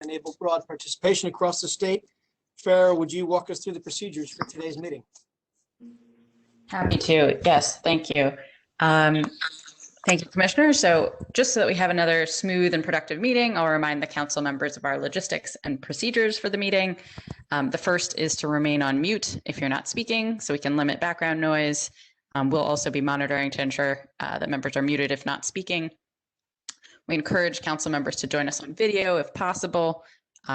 enable broad participation across the state. Farah, would you walk us through the procedures for today's meeting? Happy to. Yes, thank you. Thank you, Commissioner. So just so that we have another smooth and productive meeting, I'll remind the council members of our logistics and procedures for the meeting. The first is to remain on mute if you're not speaking, so we can limit background noise. We'll also be monitoring to ensure that members are muted if not speaking. We encourage council members to join us on video if possible.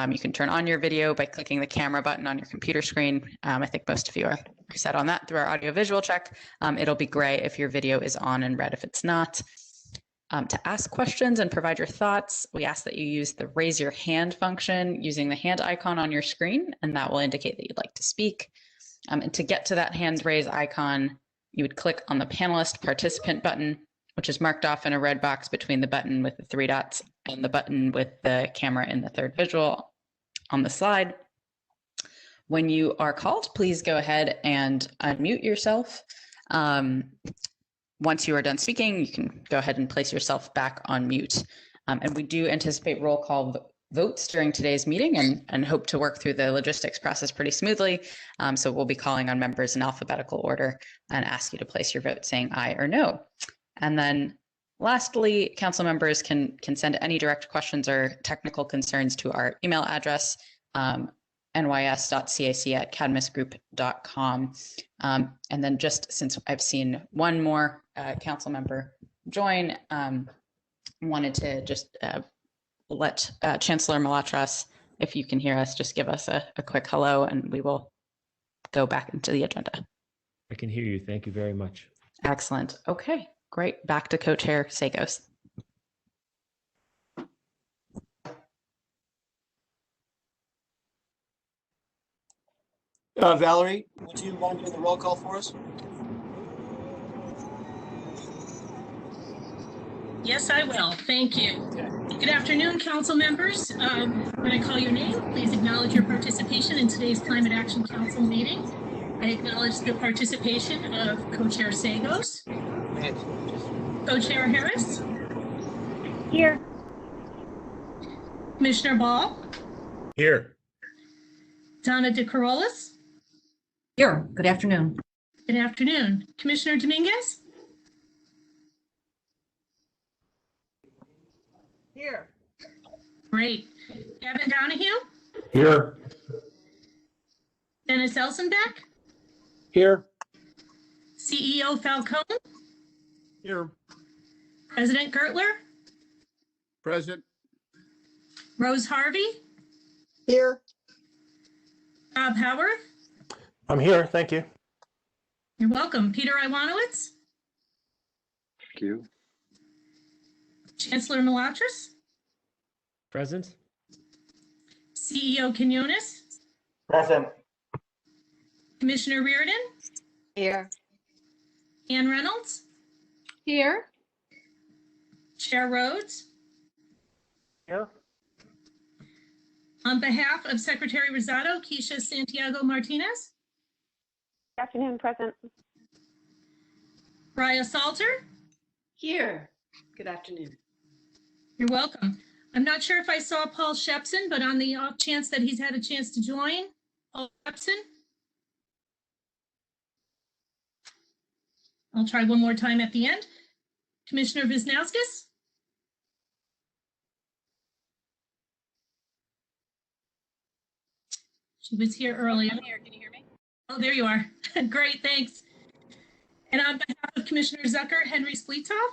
You can turn on your video by clicking the camera button on your computer screen. I think most of you are set on that through our audio-visual check. It'll be gray if your video is on and red if it's not. To ask questions and provide your thoughts, we ask that you use the raise your hand function using the hand icon on your screen, and that will indicate that you'd like to speak. And to get to that hand raise icon, you would click on the panelist participant button, which is marked off in a red box between the button with the 3 dots and the button with the camera in the third visual on the slide. When you are called, please go ahead and unmute yourself. Once you are done speaking, you can go ahead and place yourself back on mute. And we do anticipate roll call votes during today's meeting and hope to work through the logistics process pretty smoothly. So we'll be calling on members in alphabetical order and ask you to place your vote saying aye or no. And then lastly, council members can send any direct questions or technical concerns to our email address, nys.cac@cadmusgroup.com. And then just since I've seen one more council member join, wanted to just let Chancellor Malatras, if you can hear us, just give us a quick hello and we will go back into the agenda. I can hear you. Thank you very much. Excellent. Okay. Great. Back to Co-Chair Sagos. Valerie, would you mind doing the roll call for us? Yes, I will. Thank you. Good afternoon, council members. When I call your name, please acknowledge your participation in today's Climate Action Council meeting. I acknowledge the participation of Co-Chair Sagos. Co-Chair Harris. Here. Commissioner Ball. Here. Donna DeCarolis. Here. Good afternoon. Good afternoon. Commissioner Dominguez. Here. Great. Gavin Donahue. Here. Dennis Elsenbeck. Here. CEO Falcone. Here. President Gertler. Present. Rose Harvey. Here. Bob Howard. I'm here. Thank you. You're welcome. Peter Iwanowitz. Thank you. Chancellor Malatras. Present. CEO Quinones. Present. Commissioner Reardon. Here. Ann Reynolds. Here. Chair Rhodes. Here. On behalf of Secretary Rosado, Keisha Santiago Martinez. Good afternoon, present. Raya Salter. Here. Good afternoon. You're welcome. I'm not sure if I saw Paul Shepson, but on the off chance that he's had a chance to join, Paul Shepson. I'll try one more time at the end. Commissioner Wisniewskis. She was here earlier. I'm here. Can you hear me? Oh, there you are. Great, thanks. And on behalf of Commissioner Zucker, Henry Splitoff.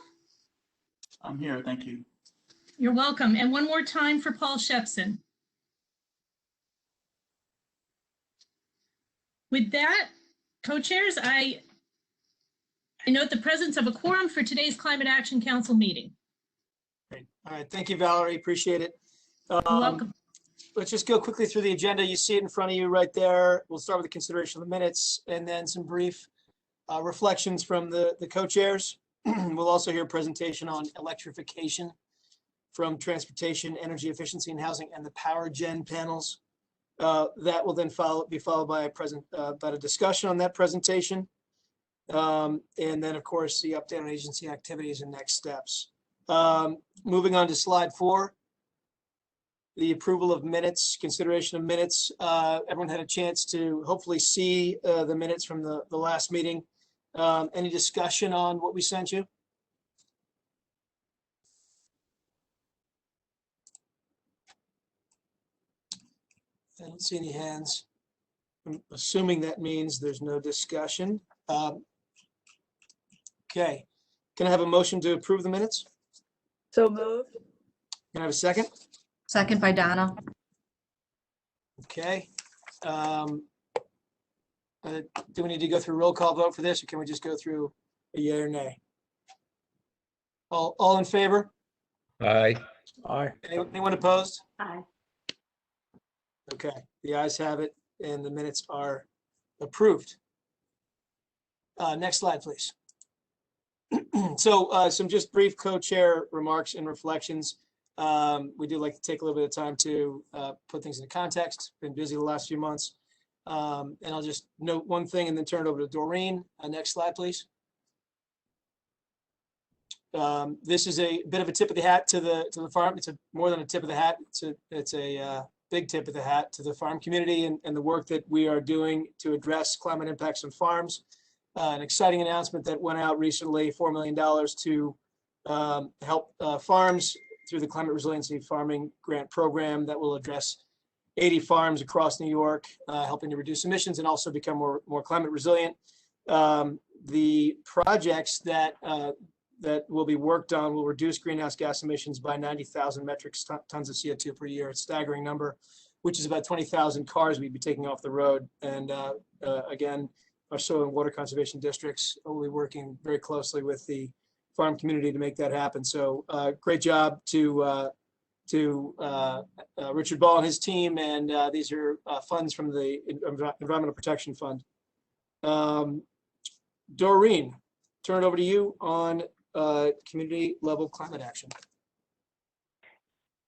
I'm here. Thank you. You're welcome. And one more time for Paul Shepson. With that, co-chairs, I note the presence of a quorum for today's Climate Action Council meeting. Great. All right. Thank you, Valerie. Appreciate it. You're welcome. Let's just go quickly through the agenda. You see it in front of you right there. We'll start with the consideration of the minutes and then some brief reflections from the co-chairs. We'll also hear a presentation on electrification from transportation, energy efficiency and housing, and the power gen panels. That will then be followed by a discussion on that presentation. And then, of course, the update on agency activities and next steps. Moving on to slide 4. the approval of minutes, consideration of minutes. Everyone had a chance to hopefully see the minutes from the last meeting. Any discussion on what we sent you? I don't see any hands. I'm assuming that means there's no discussion. Okay, can I have a motion to approve the minutes? So moved. Can I have a second? Second by Donna. Okay. Do we need to go through roll call vote for this, or can we just go through a yay or nay? All in favor? Aye. Aye. Anyone opposed? Aye. Okay, the ayes have it, and the minutes are approved. Next slide, please. So some just brief co-chair remarks and reflections. We do like to take a little bit of time to put things into context. Been busy the last few months. And I'll just note one thing and then turn it over to Doreen. Next slide, please. This is a bit of a tip of the hat to the farm. It's more than a tip of the hat. It's a big tip of the hat to the farm community and the work that we are doing to address climate impacts on farms. An exciting announcement that went out recently, $4 million to help farms through the Climate Resiliency Farming Grant Program that will address 80 farms across New York, helping to reduce emissions and also become more climate resilient. The projects that will be worked on will reduce greenhouse gas emissions by 90,000 metric tons of CO2 per year. It's a staggering number, which is about 20,000 cars we'd be taking off the road. And again, our soil and water conservation districts will be working very closely with the farm community to make that happen. So great job to Richard Ball and his team. And these are funds from the Environmental Protection Fund. Doreen, turn it over to you on community level climate action.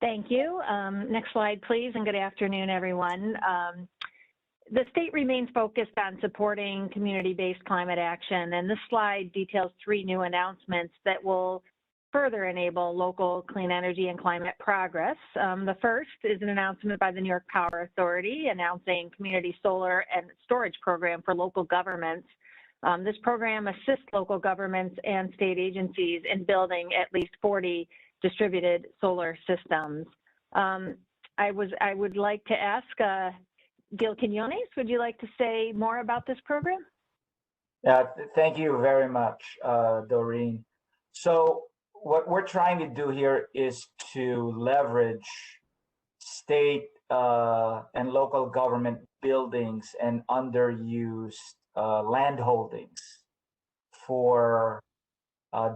Thank you. Next slide, please, and good afternoon, everyone. The state remains focused on supporting community-based climate action, and this slide details 3 new announcements that will further enable local clean energy and climate progress. The first is an announcement by the New York Power Authority announcing community solar and storage program for local governments. This program assists local governments and state agencies in building at least 40 distributed solar systems. I would like to ask Gil Quinones, would you like to say more about this program? Thank you very much, Doreen. So what we're trying to do here is to leverage state and local government buildings and underused land holdings for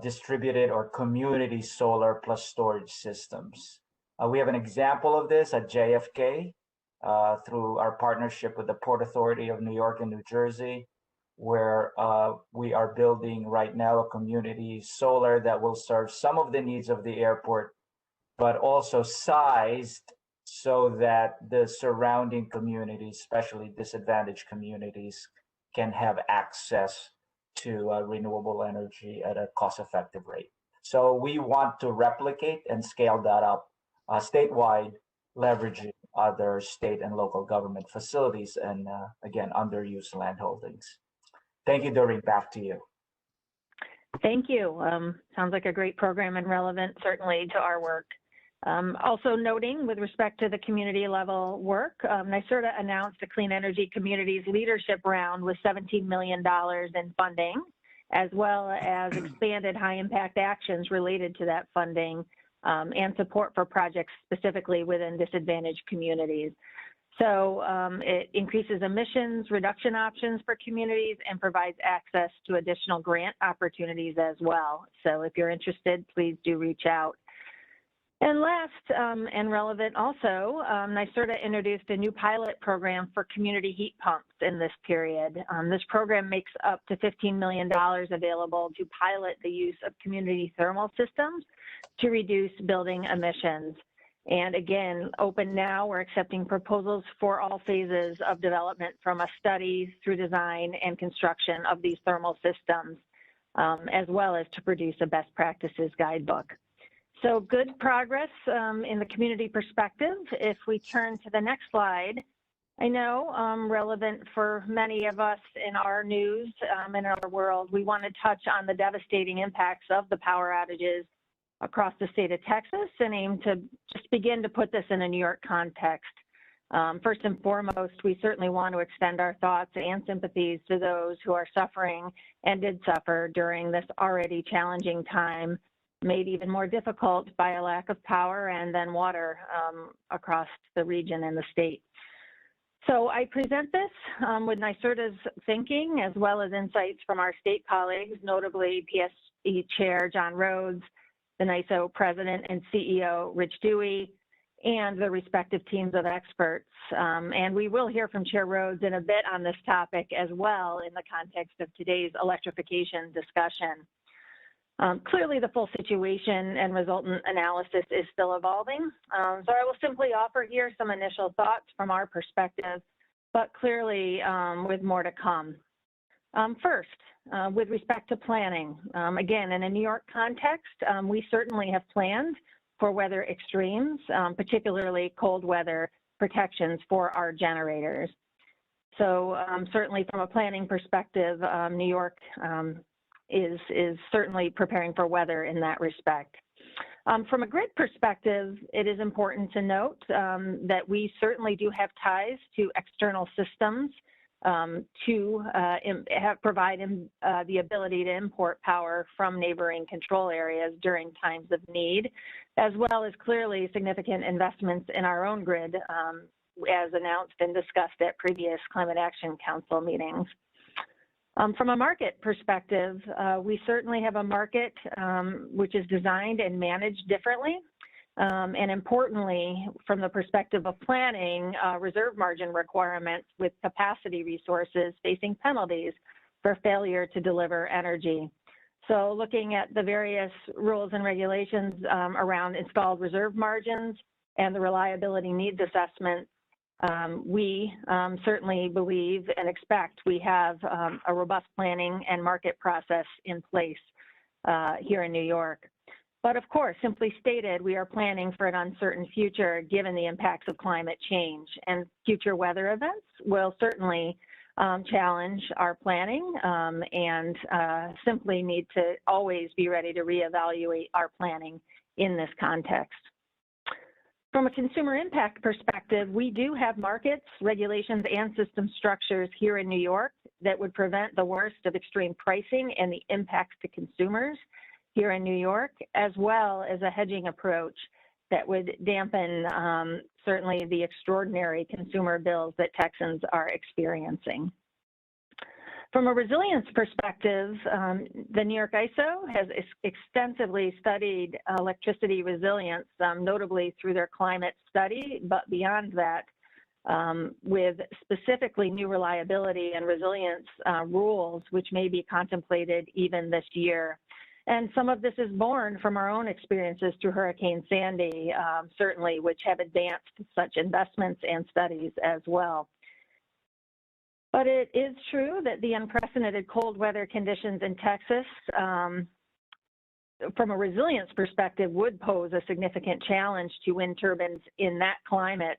distributed or community solar plus storage systems. We have an example of this at JFK through our partnership with the Port Authority of New York and New Jersey, where we are building right now a community solar that will serve some of the needs of the airport, but also sized so that the surrounding communities, especially disadvantaged communities, can have access to renewable energy at a cost-effective rate. So we want to replicate and scale that up statewide, leveraging other state and local government facilities and, again, underused land holdings. Thank you, Doreen. Back to you. Thank you. Sounds like a great program and relevant, certainly, to our work. Also noting with respect to the community level work, NYSERDA announced a Clean Energy Communities Leadership Round with $17 million in funding, as well as expanded high impact actions related to that funding and support for projects specifically within disadvantaged communities. So it increases emissions reduction options for communities and provides access to additional grant opportunities as well. So if you're interested, please do reach out. And last and relevant also, NYSERDA introduced a new pilot program for community heat pumps in this period. This program makes up to $15 million available to pilot the use of community thermal systems to reduce building emissions. And again, open now, we're accepting proposals for all phases of development from a study through design and construction of these thermal systems, as well as to produce a best practices guidebook. So good progress in the community perspective. If we turn to the next slide, I know relevant for many of us in our news, in our world, we want to touch on the devastating impacts of the power outages across the state of Texas and aim to just begin to put this in a New York context. First and foremost, we certainly want to extend our thoughts and sympathies to those who are suffering and did suffer during this already challenging time, made even more difficult by a lack of power and then water across the region and the state. So I present this with NYSERDA's thinking as well as insights from our state colleagues, notably PSE Chair John Rhodes, the NYSO President and CEO Rich Dewey, and the respective teams of experts. And we will hear from Chair Rhodes in a bit on this topic as well in the context of today's electrification discussion. Clearly, the full situation and resultant analysis is still evolving. So I will simply offer here some initial thoughts from our perspective, but clearly with more to come. First, with respect to planning, again, in a New York context, we certainly have planned for weather extremes, particularly cold weather protections for our generators. So certainly from a planning perspective, New York is certainly preparing for weather in that respect. From a grid perspective, it is important to note that we certainly do have ties to external systems to provide the ability to import power from neighboring control areas during times of need, as well as clearly significant investments in our own grid, as announced and discussed at previous Climate Action Council meetings. From a market perspective, we certainly have a market which is designed and managed differently. And importantly, from the perspective of planning, reserve margin requirements with capacity resources facing penalties for failure to deliver energy. So looking at the various rules and regulations around installed reserve margins and the reliability needs assessment, we certainly believe and expect we have a robust planning and market process in place here in New York. But of course, simply stated, we are planning for an uncertain future given the impacts of climate change, and future weather events will certainly challenge our planning and simply need to always be ready to reevaluate our planning in this context. From a consumer impact perspective, we do have markets, regulations, and system structures here in New York that would prevent the worst of extreme pricing and the impacts to consumers here in New York, as well as a hedging approach that would dampen certainly the extraordinary consumer bills that Texans are experiencing. From a resilience perspective, the New York ISO has extensively studied electricity resilience, notably through their climate study, but beyond that, with specifically new reliability and resilience rules, which may be contemplated even this year. And some of this is born from our own experiences through Hurricane Sandy, certainly, which have advanced such investments and studies as well. But it is true that the unprecedented cold weather conditions in Texas, from a resilience perspective, would pose a significant challenge to wind turbines in that climate.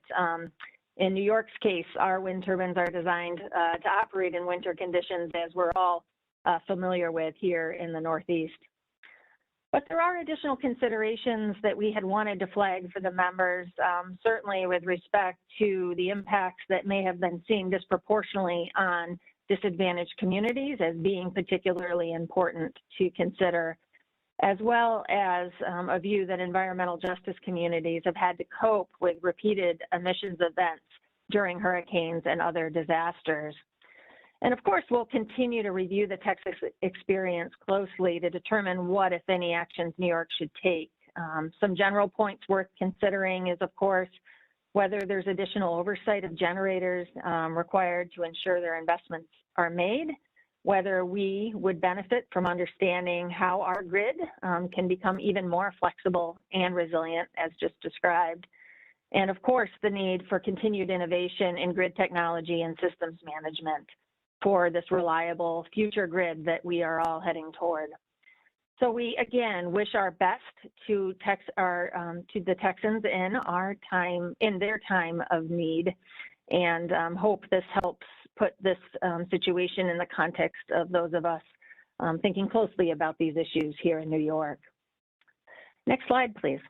In New York's case, our wind turbines are designed to operate in winter conditions, as we're all familiar with here in the Northeast. But there are additional considerations that we had wanted to flag for the members, certainly with respect to the impacts that may have been seen disproportionately on disadvantaged communities as being particularly important to consider, as well as a view that environmental justice communities have had to cope with repeated emissions events during hurricanes and other disasters. And of course, we'll continue to review the Texas experience closely to determine what, if any, actions New York should take. Some general points worth considering is, of course, whether there's additional oversight of generators required to ensure their investments are made, whether we would benefit from understanding how our grid can become even more flexible and resilient, as just described, and of course, the need for continued innovation in grid technology and systems management for this reliable future grid that we are all heading toward. So we again wish our best to the Texans in their time of need, and hope this helps put this situation in the context of those of us thinking closely about these issues here in New York. Next slide, please.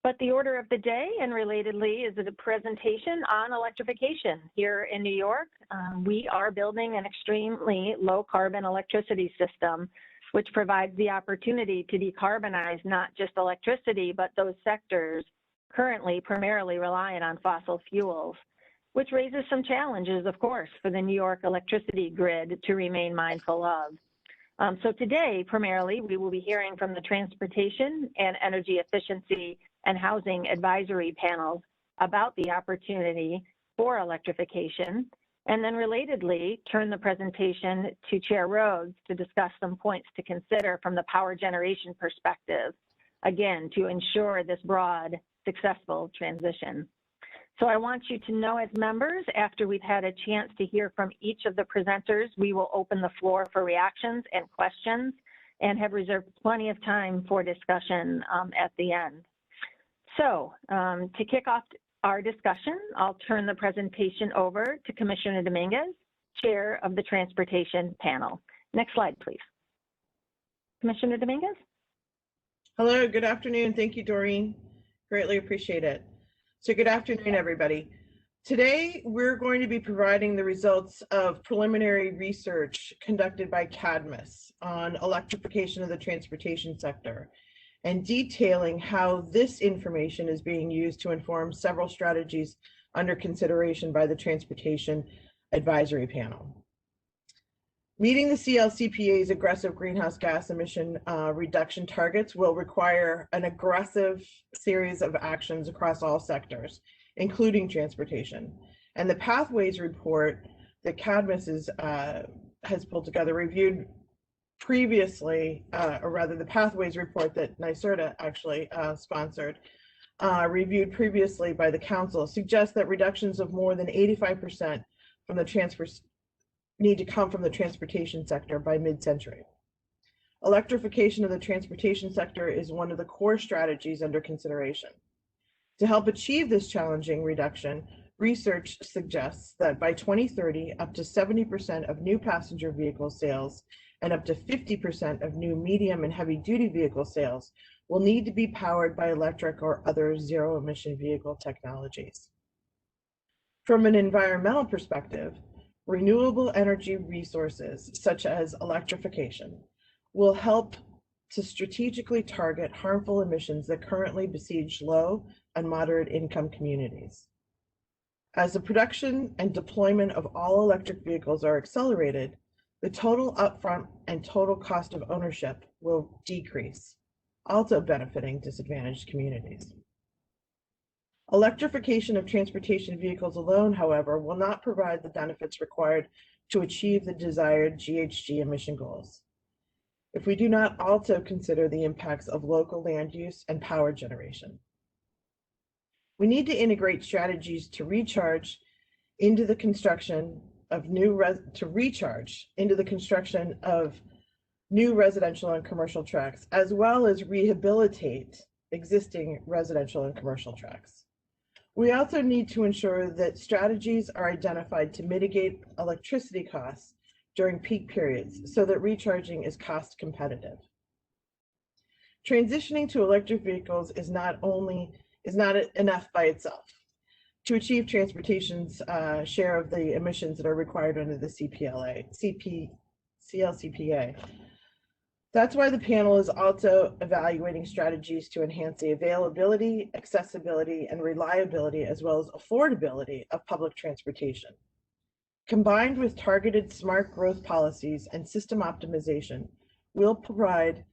But the order of the day, and relatedly, is a presentation on electrification. Here in New York, we are building an extremely low carbon electricity system, which provides the opportunity to decarbonize not just electricity, but those sectors currently primarily reliant on fossil fuels, which raises some challenges, of course, for the New York electricity grid to remain mindful of. So today, primarily, we will be hearing from the Transportation and Energy Efficiency and Housing Advisory panels about the opportunity for electrification, and then relatedly, turn the presentation to Chair Rhodes to discuss some points to consider from the power generation perspective, again, to ensure this broad, successful transition. So I want you to know, as members, after we've had a chance to hear from each of the presenters, we will open the floor for reactions and questions and have reserved plenty of time for discussion at the end. So to kick off our discussion, I'll turn the presentation over to Commissioner Dominguez, Chair of the Transportation Panel. Next slide, please. Commissioner Dominguez? Hello, good afternoon. Thank you, Doreen. Greatly appreciate it. So good afternoon, everybody. Today, we're going to be providing the results of preliminary research conducted by Cadmus on electrification of the transportation sector and detailing how this information is being used to inform several strategies under consideration by the Transportation Advisory Panel. Meeting the CLCPA's aggressive greenhouse gas emission reduction targets will require an aggressive series of actions across all sectors, including transportation. And the Pathways report that Cadmus has pulled together, reviewed previously, or rather the Pathways report that NYSERDA actually sponsored, reviewed previously by the Council, suggests that reductions of more than 85% from the need to come from the transportation sector by mid-century. Electrification of the transportation sector is one of the core strategies under consideration. To help achieve this challenging reduction, research suggests that by 2030, up to 70% of new passenger vehicle sales and up to 50% of new medium and heavy-duty vehicle sales will need to be powered by electric or other zero-emission vehicle technologies. From an environmental perspective, renewable energy resources, such as electrification, will help to strategically target harmful emissions that currently besiege low and moderate income communities. As the production and deployment of all electric vehicles are accelerated, the total upfront and total cost of ownership will decrease, also benefiting disadvantaged communities. Electrification of transportation vehicles alone, however, will not provide the benefits required to achieve the desired GHG emission goals if we do not also consider the impacts of local land use and power generation. We need to integrate strategies to recharge into the construction of new residential and commercial tracks, as well as rehabilitate existing residential and commercial tracks. We also need to ensure that strategies are identified to mitigate electricity costs during peak periods so that recharging is cost competitive. Transitioning to electric vehicles is not enough by itself to achieve transportation's share of the emissions that are required under the CLCPA. That's why the panel is also evaluating strategies to enhance the availability, accessibility, and reliability, as well as affordability of public transportation. Combined with targeted smart growth policies and system optimization, will provide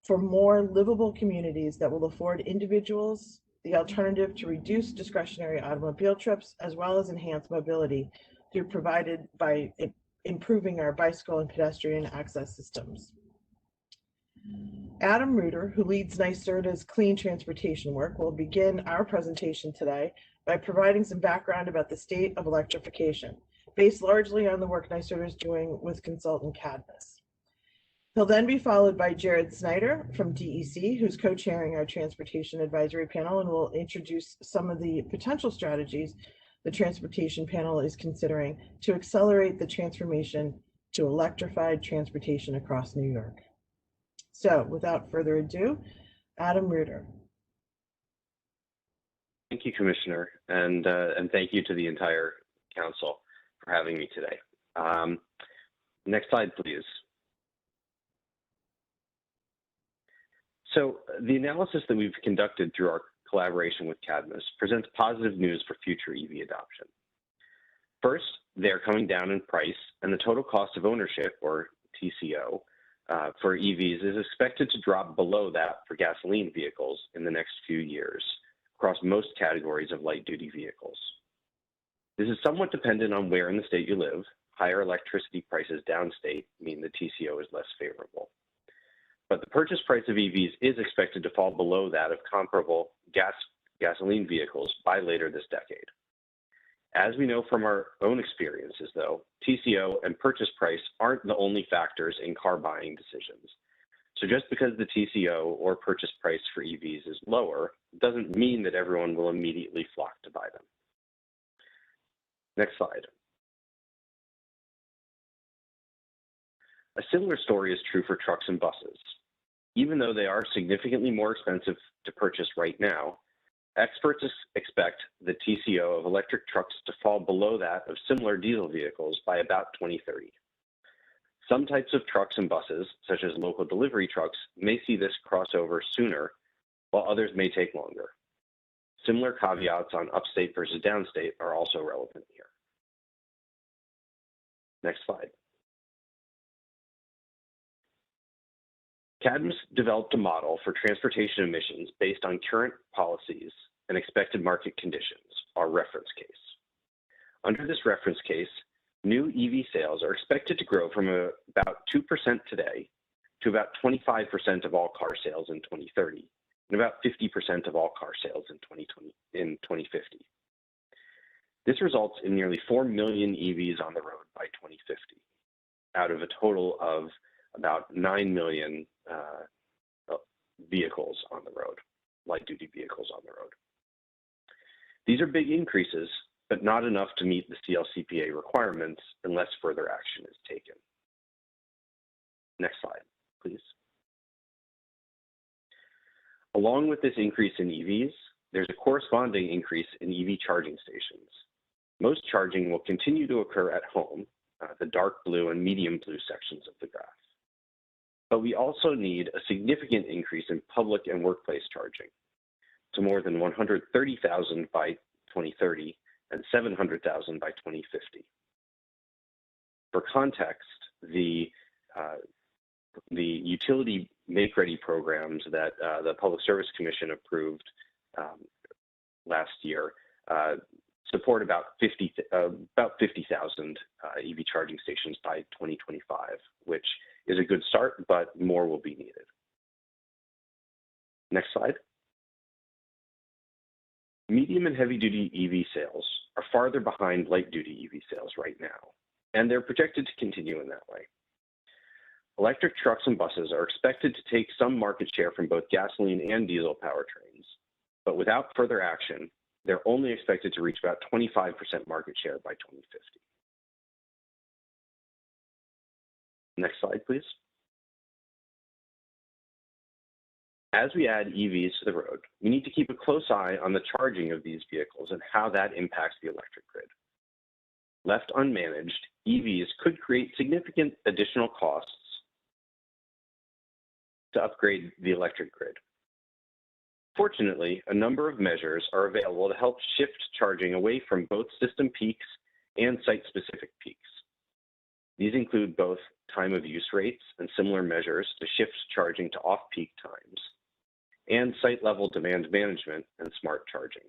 for more livable communities that will afford individuals the alternative to reduce discretionary automobile trips, as well as enhance mobility through provided by improving our bicycle and pedestrian access systems. Adam Reuter, who leads NYSERDA's clean transportation work, will begin our presentation today by providing some background about the state of electrification, based largely on the work NYSERDA is doing with consultant Cadmus. He'll then be followed by Jared Snyder from DEC, who's co-chairing our Transportation Advisory Panel and will introduce some of the potential strategies the Transportation Panel is considering to accelerate the transformation to electrified transportation across New York. So without further ado, Adam Reeder. Thank you, Commissioner, and thank you to the entire council for having me today. Next slide, please. So the analysis that we've conducted through our collaboration with Cadmus presents positive news for future EV adoption. First, they're coming down in price, and the total cost of ownership, or TCO, for EVs is expected to drop below that for gasoline vehicles in the next few years across most categories of light-duty vehicles. This is somewhat dependent on where in the state you live. Higher electricity prices downstate mean the TCO is less favorable. But the purchase price of EVs is expected to fall below that of comparable gasoline vehicles by later this decade. As we know from our own experiences, though, TCO and purchase price aren't the only factors in car buying decisions. So just because the TCO or purchase price for EVs is lower doesn't mean that everyone will immediately flock to buy them. Next slide. A similar story is true for trucks and buses. Even though they are significantly more expensive to purchase right now, experts expect the TCO of electric trucks to fall below that of similar diesel vehicles by about 2030. Some types of trucks and buses, such as local delivery trucks, may see this crossover sooner, while others may take longer. Similar caveats on upstate versus downstate are also relevant here. Next slide. Cadmus developed a model for transportation emissions based on current policies and expected market conditions, our reference case. Under this reference case, new EV sales are expected to grow from about 2% today to about 25% of all car sales in 2030, and about 50% of all car sales in 2050. This results in nearly 4 million EVs on the road by 2050, out of a total of about 9 million vehicles on the road, light-duty vehicles on the road. These are big increases, but not enough to meet the CLCPA requirements unless further action is taken. Next slide, please. Along with this increase in EVs, there's a corresponding increase in EV charging stations. Most charging will continue to occur at home, the dark blue and medium blue sections of the graph. But we also need a significant increase in public and workplace charging to more than 130,000 by 2030 and 700,000 by 2050. For context, the utility make-ready programs that the Public Service Commission approved last year support about 50,000 EV charging stations by 2025, which is a good start, but more will be needed. Next slide. Medium and heavy-duty EV sales are farther behind light-duty EV sales right now, and they're projected to continue in that way. Electric trucks and buses are expected to take some market share from both gasoline and diesel powertrains, but without further action, they're only expected to reach about 25% market share by 2050. Next slide, please. As we add EVs to the road, we need to keep a close eye on the charging of these vehicles and how that impacts the electric grid. Left unmanaged, EVs could create significant additional costs to upgrade the electric grid. Fortunately, a number of measures are available to help shift charging away from both system peaks and site-specific peaks. These include both time of use rates and similar measures to shift charging to off-peak times, and site-level demand management and smart charging.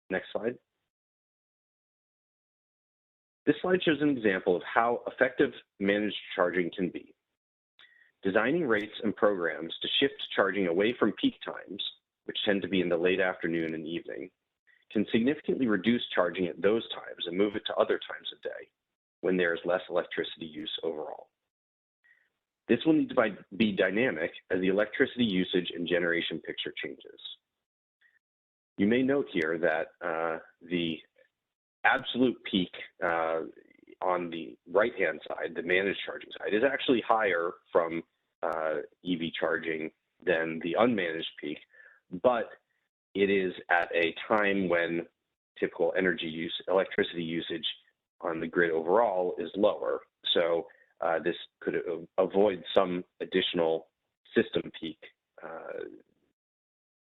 Next slide. This slide shows an example of how effective managed charging can be. Designing rates and programs to shift charging away from peak times, which tend to be in the late afternoon and evening, can significantly reduce charging at those times and move it to other times of day, when there is less electricity use overall. This will need to be dynamic as the electricity usage and generation picture changes. You may note here that the absolute peak on the right-hand side, the managed charging side, is actually higher from EV charging than the unmanaged peak, but it is at a time when typical electricity usage on the grid overall is lower. So this could avoid some additional system peak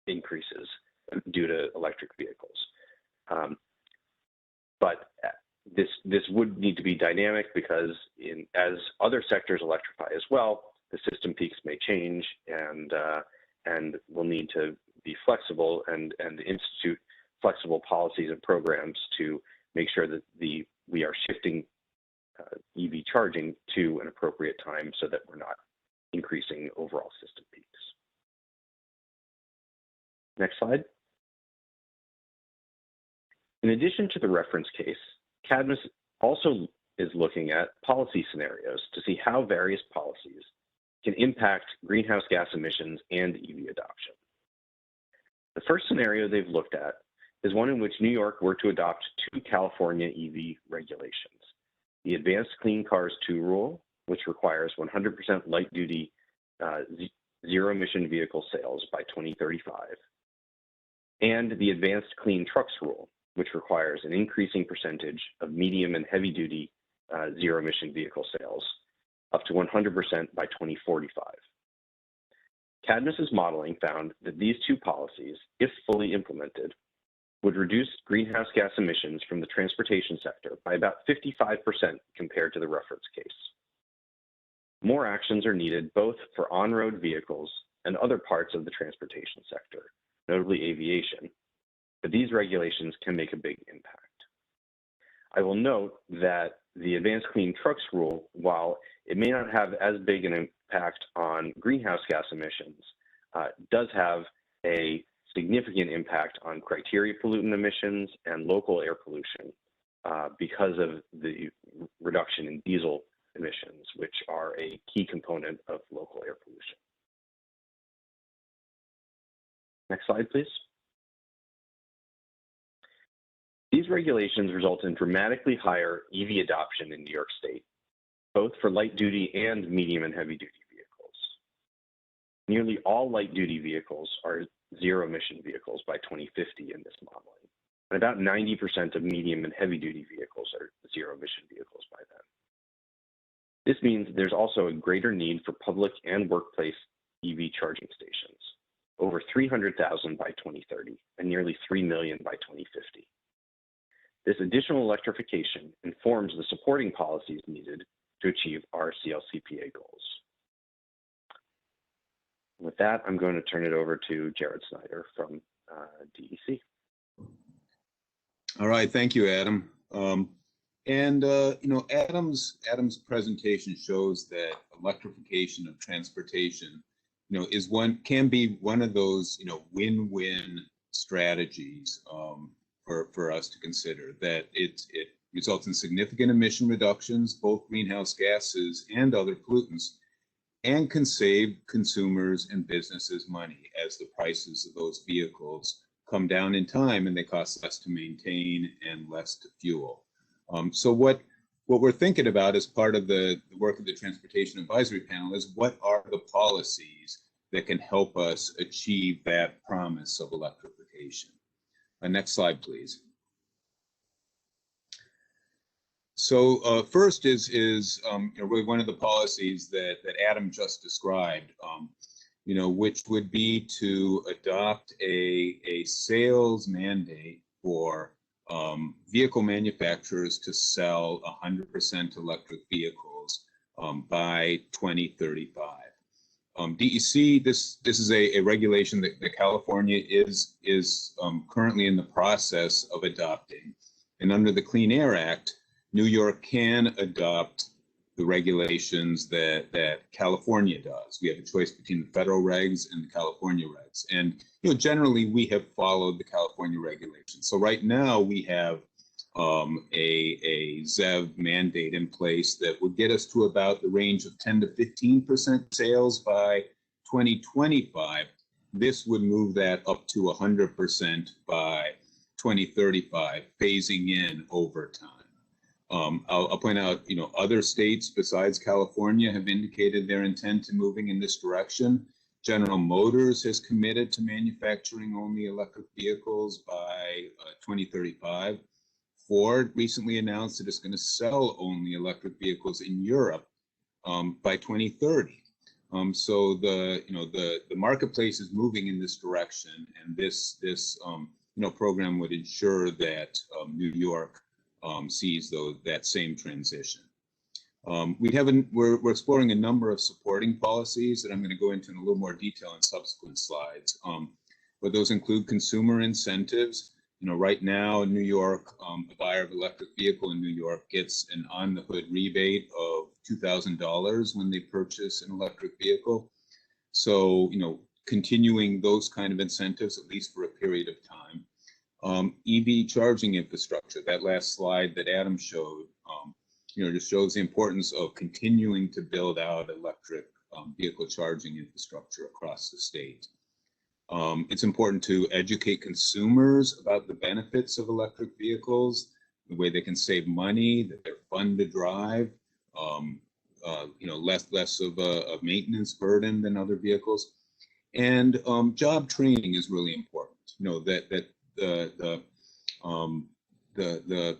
increases due to electric vehicles. But this would need to be dynamic because as other sectors electrify as well, the system peaks may change and will need to be flexible and institute flexible policies and programs to make sure that we are shifting EV charging to an appropriate time so that we're not increasing overall system peaks. Next slide. In addition to the reference case, Cadmus also is looking at policy scenarios to see how various policies can impact greenhouse gas emissions and EV adoption. The first scenario they've looked at is one in which New York were to adopt 2 California EV regulations: the Advanced Clean Cars 2 rule, which requires 100% light-duty zero-emission vehicle sales by 2035, and the Advanced Clean Trucks rule, which requires an increasing percentage of medium and heavy-duty zero-emission vehicle sales, up to 100% by 2045. Cadmus's modeling found that these 2 policies, if fully implemented, would reduce greenhouse gas emissions from the transportation sector by about 55% compared to the reference case. More actions are needed both for on-road vehicles and other parts of the transportation sector, notably aviation, but these regulations can make a big impact. I will note that the Advanced Clean Trucks rule, while it may not have as big an impact on greenhouse gas emissions, does have a significant impact on criteria pollutant emissions and local air pollution because of the reduction in diesel emissions, which are a key component of local air pollution. Next slide, please. These regulations result in dramatically higher EV adoption in New York State, both for light-duty and medium and heavy-duty vehicles. Nearly all light-duty vehicles are zero-emission vehicles by 2050 in this modeling, and about 90% of medium and heavy-duty vehicles are zero-emission vehicles by then. This means there's also a greater need for public and workplace EV charging stations, over 300,000 by 2030 and nearly 3 million by 2050. This additional electrification informs the supporting policies needed to achieve our CLCPA goals. With that, I'm going to turn it over to Jared Snyder from DEC. All right, thank you, Adam. Adam's presentation shows that electrification of transportation, can be one of those, win-win strategies for us to consider. That it results in significant emission reductions, both greenhouse gases and other pollutants, and can save consumers and businesses money as the prices of those vehicles come down in time and they cost less to maintain and less to fuel. So what we're thinking about as part of the work of the Transportation Advisory Panel is what are the policies that can help us achieve that promise of electrification. Next slide, please. So first is really one of the policies that Adam just described, which would be to adopt a sales mandate for vehicle manufacturers to sell 100% electric vehicles by 2035. DEC, this is a regulation that California is currently in the process of adopting, and under the Clean Air Act, New York can adopt the regulations that California does. We have a choice between the federal regs and the California regs. And generally we have followed the California regulations. So right now we have a ZEV mandate in place that would get us to about the range of 10 to 15% sales by 2025. This would move that up to 100% by 2035, phasing in over time. I'll point out, other states besides California have indicated their intent to moving in this direction. General Motors has committed to manufacturing only electric vehicles by 2035. Ford recently announced that it's going to sell only electric vehicles in Europe by 2030. So the marketplace is moving in this direction, and this program would ensure that New York sees that same transition. We're exploring a number of supporting policies that I'm going to go into in a little more detail in subsequent slides. But those include consumer incentives. Right now, New York, a buyer of an electric vehicle in New York gets an on-the-hood rebate of $2,000 when they purchase an electric vehicle. So, continuing those kind of incentives, at least for a period of time. EV charging infrastructure, that last slide that Adam showed, just shows the importance of continuing to build out electric vehicle charging infrastructure across the state. It's important to educate consumers about the benefits of electric vehicles, the way they can save money, that they're fun to drive, less of a maintenance burden than other vehicles. And job training is really important. That the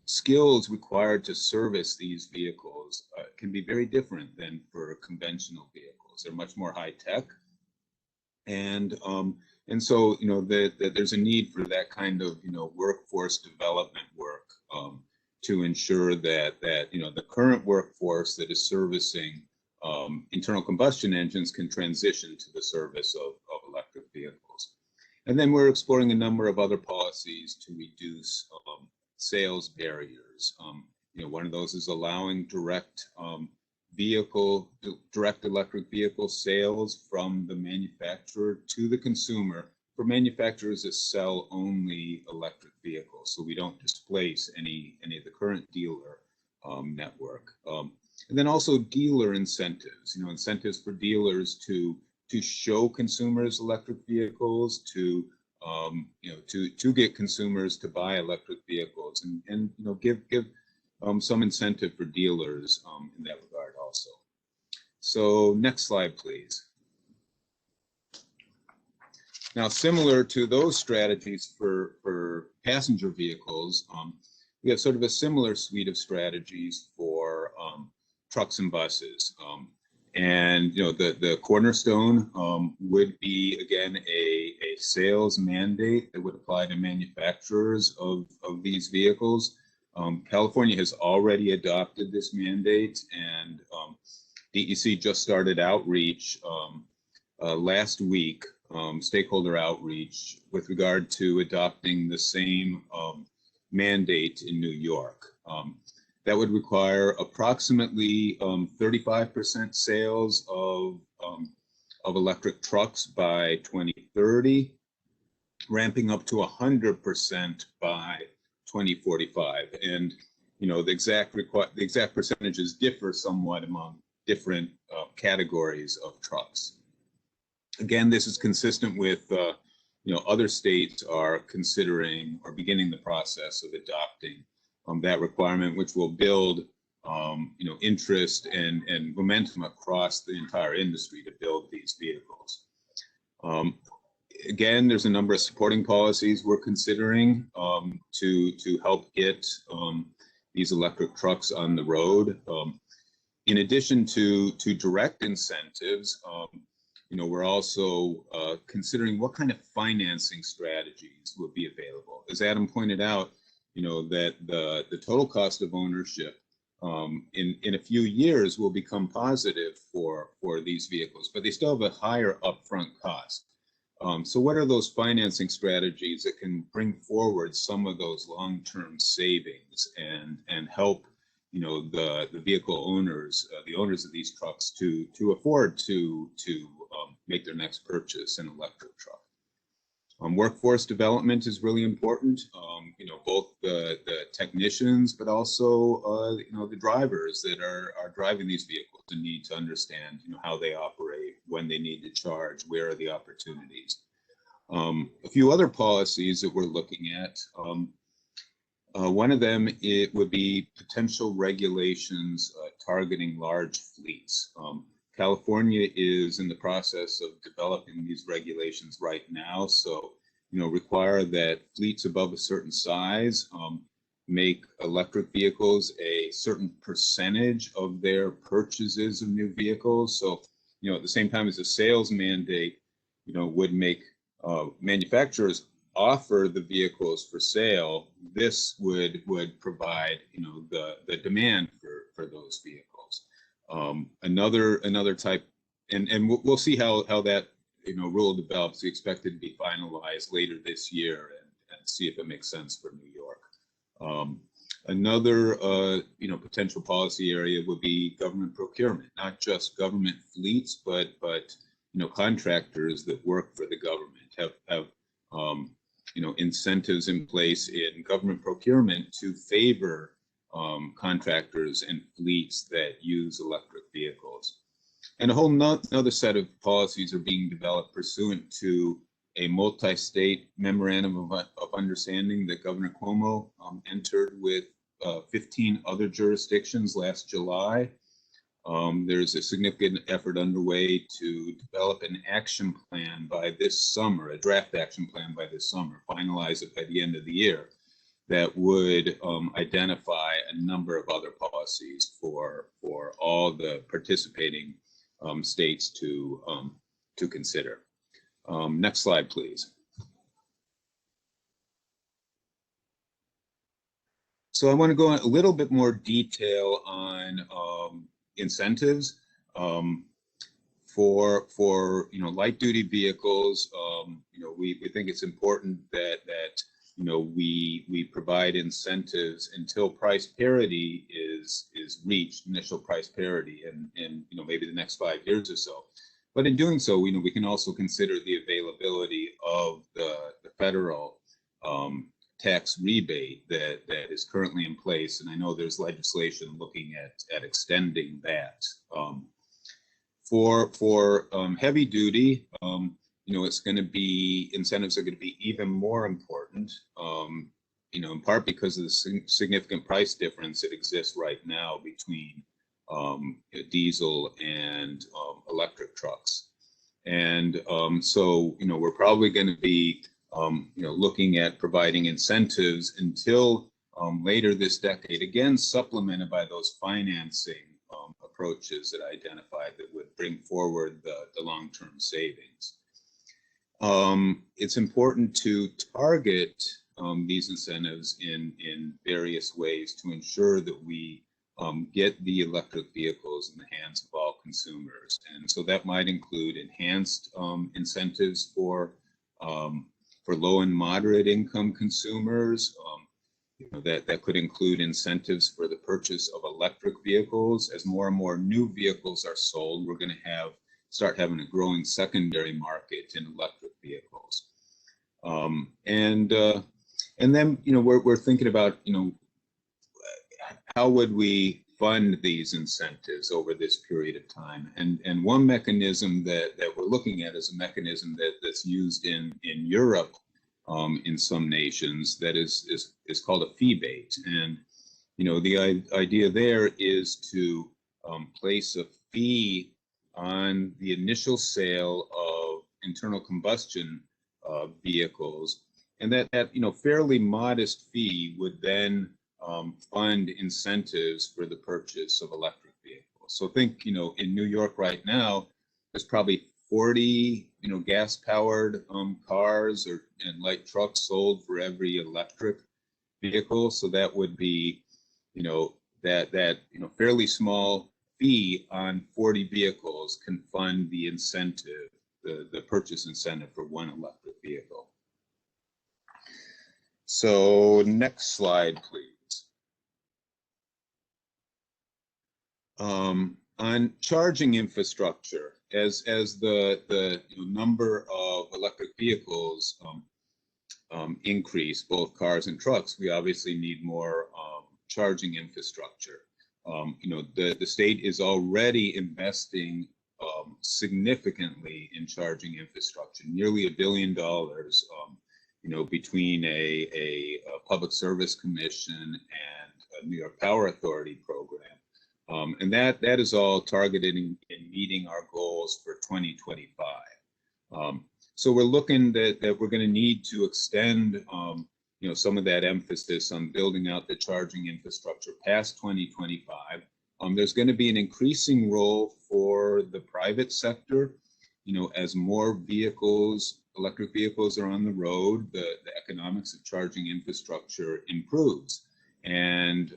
skills required to service these vehicles can be very different than for conventional vehicles. They're much more high tech, and so that there's a need for that kind of workforce development work to ensure that the current workforce that is servicing internal combustion engines can transition to the service of electric vehicles. And then we're exploring a number of other policies to reduce sales barriers. One of those is allowing direct electric vehicle sales from the manufacturer to the consumer for manufacturers that sell only electric vehicles, so we don't displace any of the current dealer network. And then also dealer incentives, incentives for dealers to show consumers electric vehicles, to get consumers to buy electric vehicles, and give some incentive for dealers in that regard also. So next slide, please. Now, similar to those strategies for passenger vehicles, we have sort of a similar suite of strategies for trucks and buses. And the cornerstone would be, again, a sales mandate that would apply to manufacturers of these vehicles. California has already adopted this mandate, and DEC just started outreach last week, stakeholder outreach, with regard to adopting the same mandate in New York. That would require approximately 35% sales of electric trucks by 2030, ramping up to 100% by 2045. And the exact percentages differ somewhat among different categories of trucks. Again, this is consistent with other states are considering or beginning the process of adopting that requirement, which will build interest and momentum across the entire industry to build these vehicles. Again, there's a number of supporting policies we're considering to help get these electric trucks on the road. In addition to direct incentives, we're also considering what kind of financing strategies would be available. As Adam pointed out, that the total cost of ownership in a few years will become positive for these vehicles, but they still have a higher upfront cost. So what are those financing strategies that can bring forward some of those long-term savings and help the vehicle owners, the owners of these trucks, to afford to make their next purchase an electric truck? Workforce development is really important. Both the technicians, but also the drivers that are driving these vehicles and need to understand how they operate, when they need to charge, where are the opportunities. A few other policies that we're looking at. One of them, it would be potential regulations targeting large fleets. California is in the process of developing these regulations right now. So, require that fleets above a certain size make electric vehicles a certain percentage of their purchases of new vehicles. So, at the same time as a sales mandate, would make manufacturers offer the vehicles for sale. This would provide, the demand for those vehicles. Another type, and we'll see how that rule develops. We expect it to be finalized later this year and see if it makes sense for New York. Another potential policy area would be government procurement, not just government fleets, but contractors that work for the government have incentives in place in government procurement to favor contractors and fleets that use electric vehicles. And a whole another set of policies are being developed pursuant to a multi-state memorandum of understanding that Governor Cuomo entered with 15 other jurisdictions last July. There's a significant effort underway to develop an action plan by this summer, a draft action plan by this summer, finalize it by the end of the year, that would identify a number of other policies for all the participating states to consider. Next slide, please. So I want to go in a little bit more detail on incentives for light duty vehicles. We think it's important that we provide incentives until price parity is reached, initial price parity, in maybe the next 5 years or so. But in doing so, we can also consider the availability of the federal tax rebate that is currently in place, and I know there's legislation looking at extending that. For heavy duty, it's going to be, incentives are going to be even more important, in part because of the significant price difference that exists right now between diesel and electric trucks. And so, we're probably going to be looking at providing incentives until later this decade, again, supplemented by those financing approaches that I identified that would bring forward the long-term savings. It's important to target these incentives in various ways to ensure that we get the electric vehicles in the hands of all consumers. And so that might include enhanced incentives for low and moderate income consumers. That could include incentives for the purchase of electric vehicles. As more and more new vehicles are sold, we're going to start having a growing secondary market in electric vehicles. And then, we're thinking about, how would we fund these incentives over this period of time? And one mechanism that we're looking at is a mechanism that's used in Europe in some nations that is called a Feebate. And, the idea there is to place a fee on the initial sale of internal combustion vehicles, and that fairly modest fee would then fund incentives for the purchase of electric vehicles. So think, in New York right now, there's probably 40, gas-powered cars and light trucks sold for every electric vehicle. So that would be, that fairly small fee on 40 vehicles can fund the incentive, the purchase incentive for one electric vehicle. So next slide, please. On charging infrastructure, as the number of electric vehicles increase, both cars and trucks, we obviously need more charging infrastructure. The state is already investing significantly in charging infrastructure, nearly $1 billion, between a public service commission and a New York Power Authority program. And that is all targeted in meeting our goals for 2025. So we're looking that we're going to need to extend some of that emphasis on building out the charging infrastructure past 2025. There's going to be an increasing role for the private sector. As more electric vehicles are on the road, the economics of charging infrastructure improves, and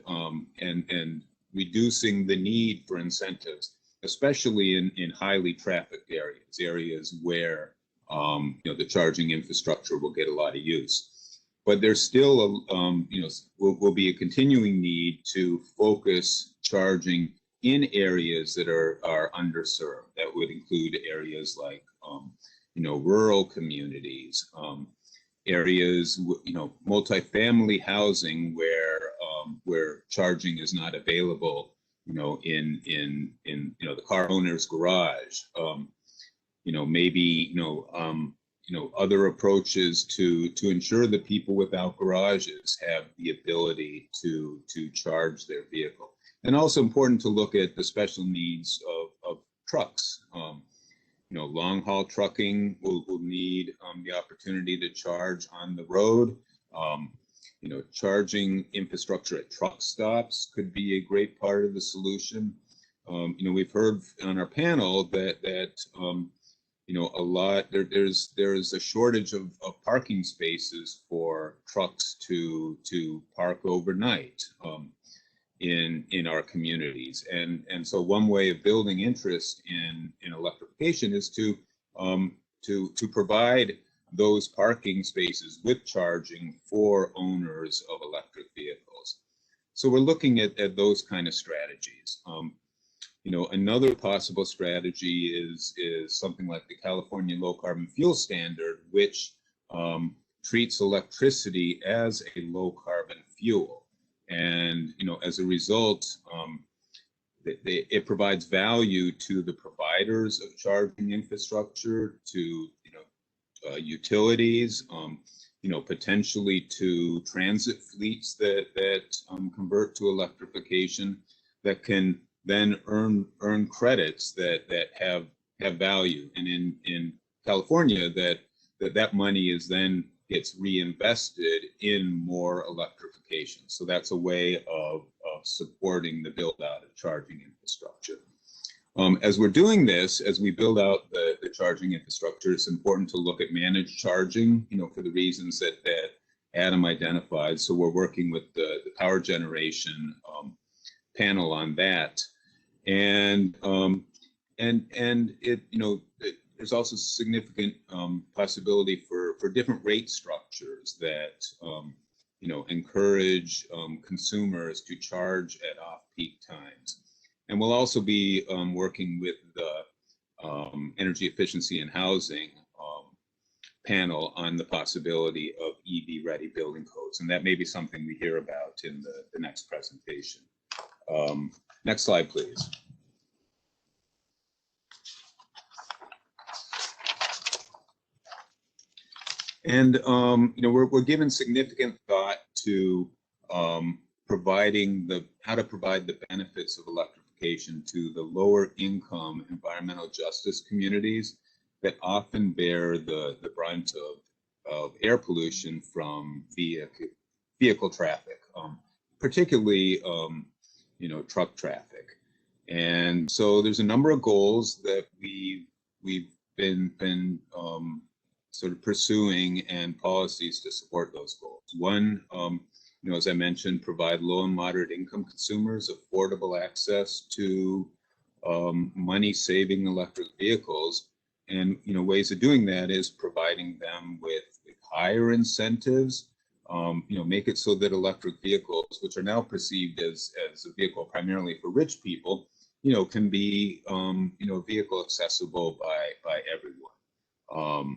reducing the need for incentives, especially in highly trafficked areas where the charging infrastructure will get a lot of use. But there's still will be a continuing need to focus charging in areas that are underserved. That would include areas like rural communities, areas multifamily housing where charging is not available in the car owner's garage. Maybe other approaches to ensure that people without garages have the ability to charge their vehicle. And also important to look at the special needs of trucks. Long haul trucking will need the opportunity to charge on the road. Charging infrastructure at truck stops could be a great part of the solution. We've heard on our panel that there's a shortage of parking spaces for trucks to park overnight in our communities, and so one way of building interest in electrification is to provide those parking spaces with charging for owners of electric vehicles. So we're looking at those kind of strategies. Another possible strategy is something like the California Low Carbon Fuel Standard, which treats electricity as a low carbon fuel. And, as a result, it provides value to the providers of charging infrastructure, to, utilities, potentially to transit fleets that convert to electrification, that can then earn credits that have value. And in California, that money is then gets reinvested in more electrification. So that's a way of supporting the build out of charging infrastructure. As we're doing this, as we build out the charging infrastructure, it's important to look at managed charging, for the reasons that Adam identified. So we're working with the power generation panel on that. And there's also significant possibility for different rate structures that encourage consumers to charge at off-peak times. And we'll also be working with the Energy Efficiency and Housing panel on the possibility of EV-ready building codes, and that may be something we hear about in the next presentation. Next slide, please. And we're giving significant thought to providing how to provide the benefits of electrification to the lower income environmental justice communities that often bear the brunt of air pollution from vehicle traffic, particularly truck traffic. And so there's a number of goals that we've been sort of pursuing, and policies to support those goals. One, as I mentioned, provide low and moderate income consumers affordable access to money-saving electric vehicles. And ways of doing that is providing them with higher incentives. Make it so that electric vehicles, which are now perceived as a vehicle primarily for rich people, can be a vehicle accessible by everyone.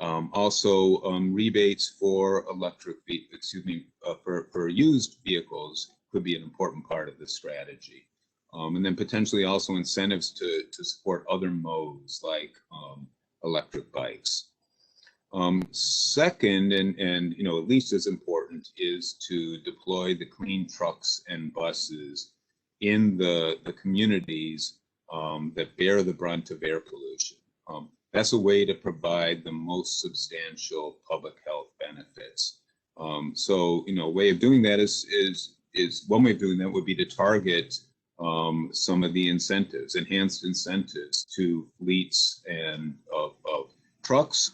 Also, rebates for for used vehicles could be an important part of the strategy. And then potentially also incentives to support other modes like electric bikes. Second, and you know, at least as important, is to deploy the clean trucks and buses in the communities that bear the brunt of air pollution. That's a way to provide the most substantial public health benefits. So, you know, a way of doing that is one way of doing that would be to target some of the incentives, enhanced incentives to fleets and of trucks,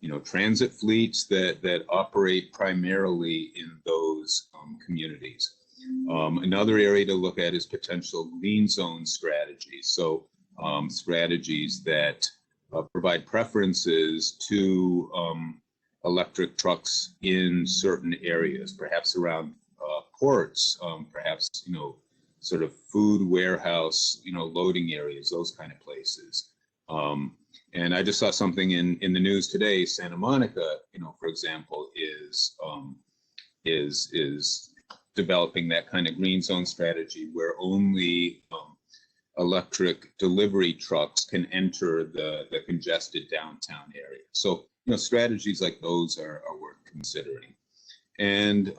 you know, transit fleets that operate primarily in those communities. Another area to look at is potential green zone strategies. So strategies that provide preferences to electric trucks in certain areas, perhaps around ports, perhaps, you know, sort of food warehouse, you know, loading areas, those kind of places. And I just saw something in the news today. Santa Monica, you know, for example, is developing that kind of green zone strategy where only electric delivery trucks can enter the congested downtown area. So, you know, strategies like those are worth considering. And,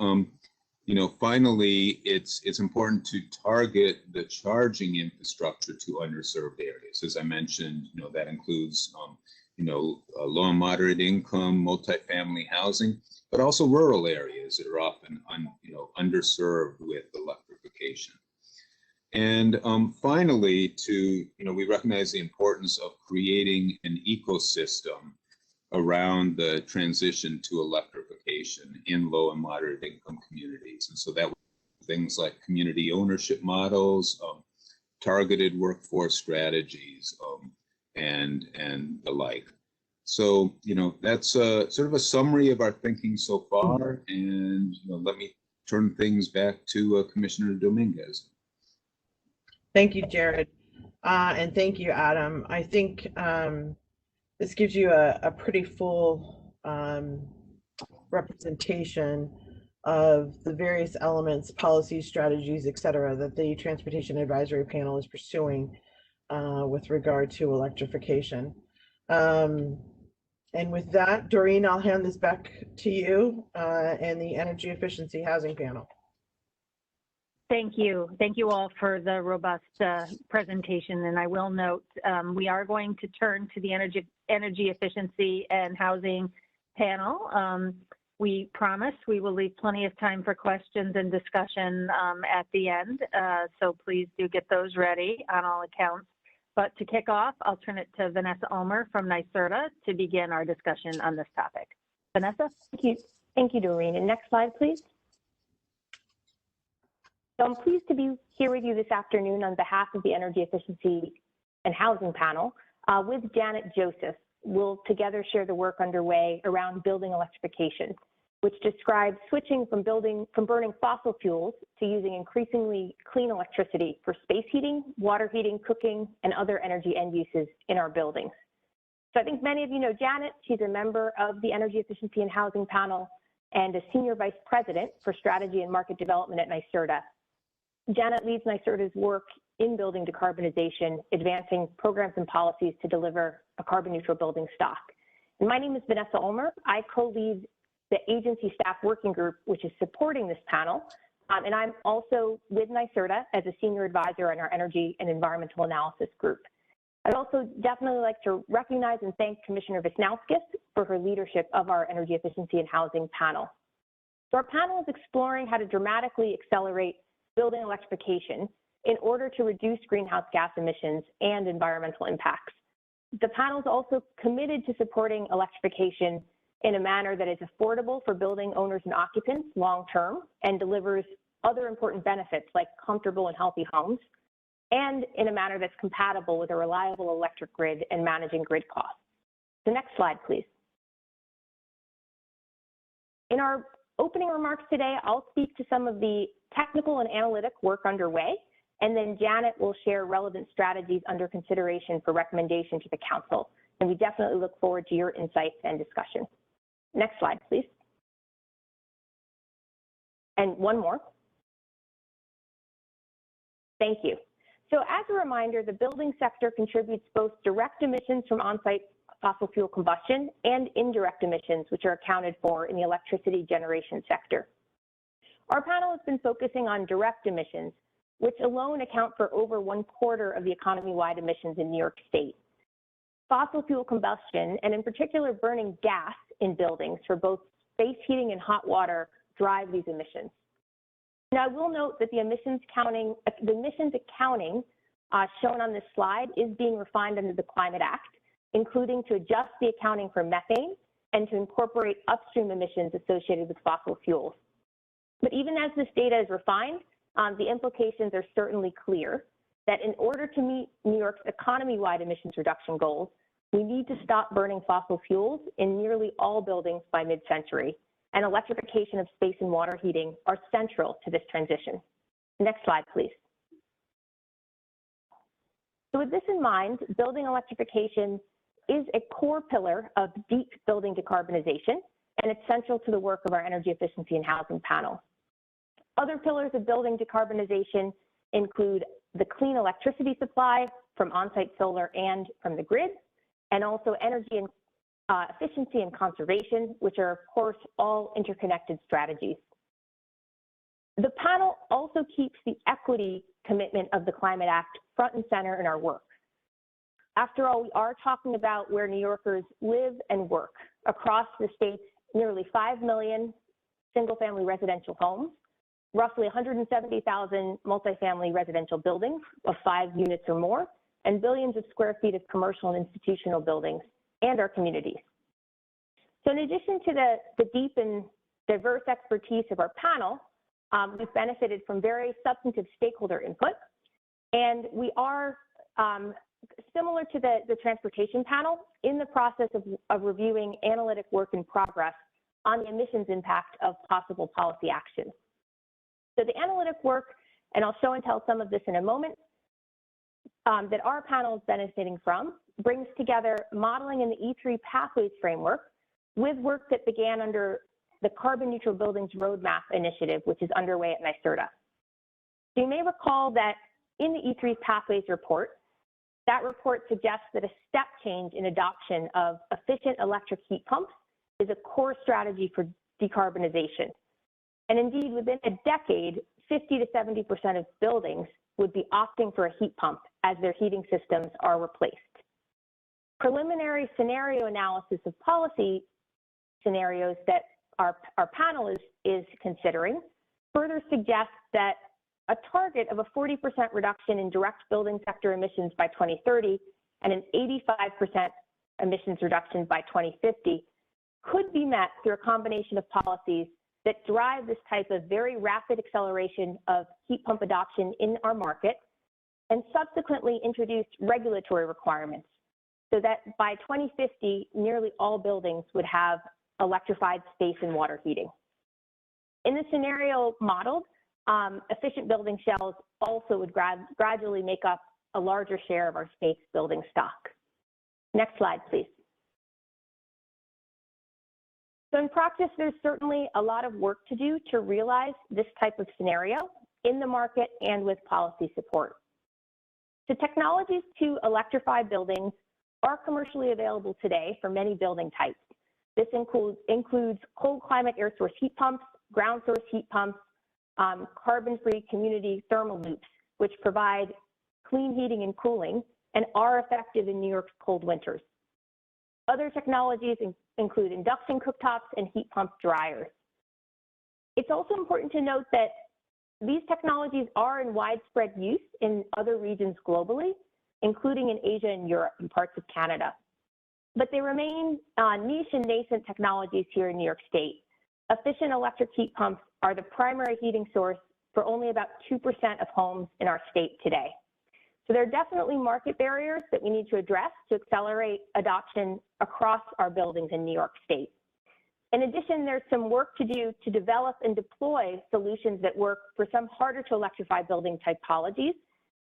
you know, finally, it's important to target the charging infrastructure to underserved areas. As I mentioned, you know, that includes, you know, low and moderate income, multifamily housing, but also rural areas that are often, you know, underserved with electrification. And finally, you know, we recognize the importance of creating an ecosystem around the transition to electrification in low and moderate income communities. And so that things like community ownership models, targeted workforce strategies, and the like. So, you know, that's sort of a summary of our thinking so far. And, you know, let me turn things back to Commissioner Dominguez. Thank you, Jared. And thank you, Adam. I think this gives you a pretty full representation of the various elements, policies, strategies, et cetera, that the Transportation Advisory Panel is pursuing with regard to electrification. And with that, Doreen, I'll hand this back to you and the Energy Efficiency Housing Panel. Thank you. Thank you all for the robust presentation. And I will note, we are going to turn to the Energy Efficiency and Housing Panel. We promise we will leave plenty of time for questions and discussion at the end. So please do get those ready on all accounts. But to kick off, I'll turn it to Vanessa Ulmer from NYSERDA to begin our discussion on this topic. Vanessa? Thank you. Thank you, Doreen. And next slide, please. So I'm pleased to be here with you this afternoon on behalf of the Energy Efficiency and Housing Panel with Janet Joseph. We'll together share the work underway around building electrification, which describes switching from burning fossil fuels to using increasingly clean electricity for space heating, water heating, cooking, and other energy end uses in our buildings. So I think many of you know Janet. She's a member of the Energy Efficiency and Housing Panel and a Senior Vice President for Strategy and Market Development at NYSERDA. Janet leads NYSERDA's work in building decarbonization, advancing programs and policies to deliver a carbon neutral building stock. And my name is Vanessa Ulmer. I co-lead the agency staff working group, which is supporting this panel. And I'm also with NYSERDA as a senior advisor in our energy and environmental analysis group. I'd also definitely like to recognize and thank Commissioner Wisniewskis for her leadership of our Energy Efficiency and Housing Panel. So our panel is exploring how to dramatically accelerate building electrification in order to reduce greenhouse gas emissions and environmental impacts. The panel is also committed to supporting electrification in a manner that is affordable for building owners and occupants long-term and delivers other important benefits like comfortable and healthy homes, and in a manner that's compatible with a reliable electric grid and managing grid costs. The next slide, please. In our opening remarks today, I'll speak to some of the technical and analytic work underway, and then Janet will share relevant strategies under consideration for recommendation to the Council and we definitely look forward to your insights and discussion. Next slide, please. And one more. Thank you. So as a reminder, the building sector contributes both direct emissions from on-site fossil fuel combustion and indirect emissions, which are accounted for in the electricity generation sector. Our panel has been focusing on direct emissions, which alone account for over 1/4 of the economy-wide emissions in New York State. Fossil fuel combustion, and in particular burning gas in buildings for both space heating and hot water, drive these emissions. Now, I will note that the emissions accounting shown on this slide is being refined under the Climate Act, including to adjust the accounting for methane and to incorporate upstream emissions associated with fossil fuels. But even as this data is refined, the implications are certainly clear that in order to meet New York's economy-wide emissions reduction goals, we need to stop burning fossil fuels in nearly all buildings by mid-century, and electrification of space and water heating are central to this transition. Next slide, please. So with this in mind, building electrification is a core pillar of deep building decarbonization, and it's central to the work of our energy efficiency and housing panel. Other pillars of building decarbonization include the clean electricity supply from on-site solar and from the grid, and also energy and efficiency and conservation, which are, of course, all interconnected strategies. The panel also keeps the equity commitment of the Climate Act front and center in our work. After all, we are talking about where New Yorkers live and work across the state's nearly 5 million single-family residential homes, roughly 170,000 multifamily residential buildings of 5 units or more, and billions of square feet of commercial and institutional buildings, and our communities. So in addition to the deep and diverse expertise of our panel, we've benefited from very substantive stakeholder input, and we are, similar to the transportation panel, in the process of reviewing analytic work in progress on the emissions impact of possible policy action. So the analytic work, and I'll show and tell some of this in a moment, that our panel is benefiting from, brings together modeling in the E3 Pathways framework with work that began under the Carbon Neutral Buildings Roadmap initiative, which is underway at NYSERDA. So you may recall that in the E3 Pathways report, that report suggests that a step change in adoption of efficient electric heat pumps is a core strategy for decarbonization. And indeed, within a decade, 50 to 70% of buildings would be opting for a heat pump as their heating systems are replaced. Preliminary scenario analysis of policy scenarios that our panel is considering further suggests that a target of a 40% reduction in direct building sector emissions by 2030 and an 85% emissions reduction by 2050 could be met through a combination of policies that drive this type of very rapid acceleration of heat pump adoption in our market, and subsequently introduced regulatory requirements so that by 2050, nearly all buildings would have electrified space and water heating. In the scenario modeled, efficient building shells also would gradually make up a larger share of our state's building stock. Next slide, please. So in practice, there's certainly a lot of work to do to realize this type of scenario in the market and with policy support. The technologies to electrify buildings are commercially available today for many building types. This includes cold climate air source heat pumps, ground source heat pumps, carbon-free community thermal loops, which provide clean heating and cooling and are effective in New York's cold winters. Other technologies include induction cooktops and heat pump dryers. It's also important to note that these technologies are in widespread use in other regions globally, including in Asia and Europe and parts of Canada. But they remain niche and nascent technologies here in New York State. Efficient electric heat pumps are the primary heating source for only about 2% of homes in our state today. So there are definitely market barriers that we need to address to accelerate adoption across our buildings in New York State. In addition, there's some work to do to develop and deploy solutions that work for some harder to electrify building typologies,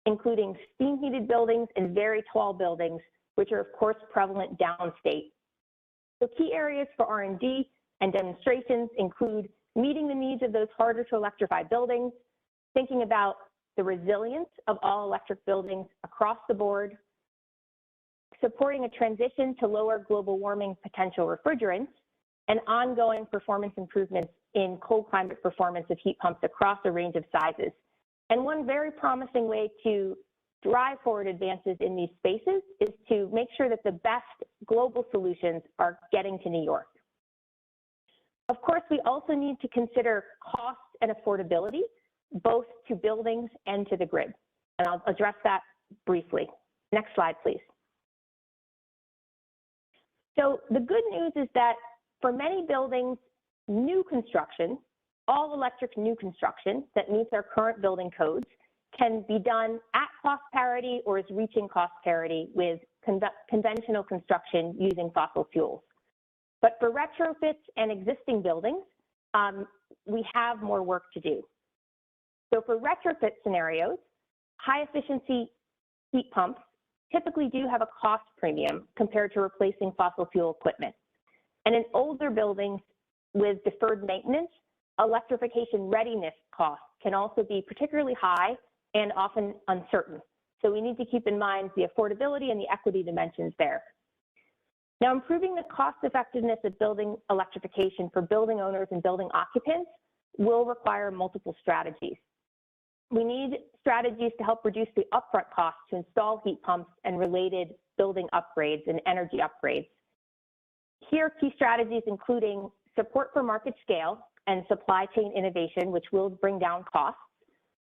including steam heated buildings and very tall buildings, which are of course prevalent downstate. So key areas for R&D and demonstrations include meeting the needs of those harder to electrify buildings, thinking about the resilience of all electric buildings across the board, supporting a transition to lower global warming potential refrigerants, and ongoing performance improvements in cold climate performance of heat pumps across a range of sizes. And one very promising way to drive forward advances in these spaces is to make sure that the best global solutions are getting to New York. Of course, we also need to consider cost and affordability, both to buildings and to the grid. And I'll address that briefly. Next slide, please. So the good news is that for many buildings, new construction, all electric new construction that meets our current building codes can be done at cost parity or is reaching cost parity with conventional construction using fossil fuels. But for retrofits and existing buildings, we have more work to do. So for retrofit scenarios, high efficiency heat pumps typically do have a cost premium compared to replacing fossil fuel equipment. And in older buildings with deferred maintenance, electrification readiness costs can also be particularly high and often uncertain. So we need to keep in mind the affordability and the equity dimensions there. Now, improving the cost effectiveness of building electrification for building owners and building occupants will require multiple strategies. We need strategies to help reduce the upfront costs to install heat pumps and related building upgrades and energy upgrades. Here, key strategies including support for market scale and supply chain innovation, which will bring down costs,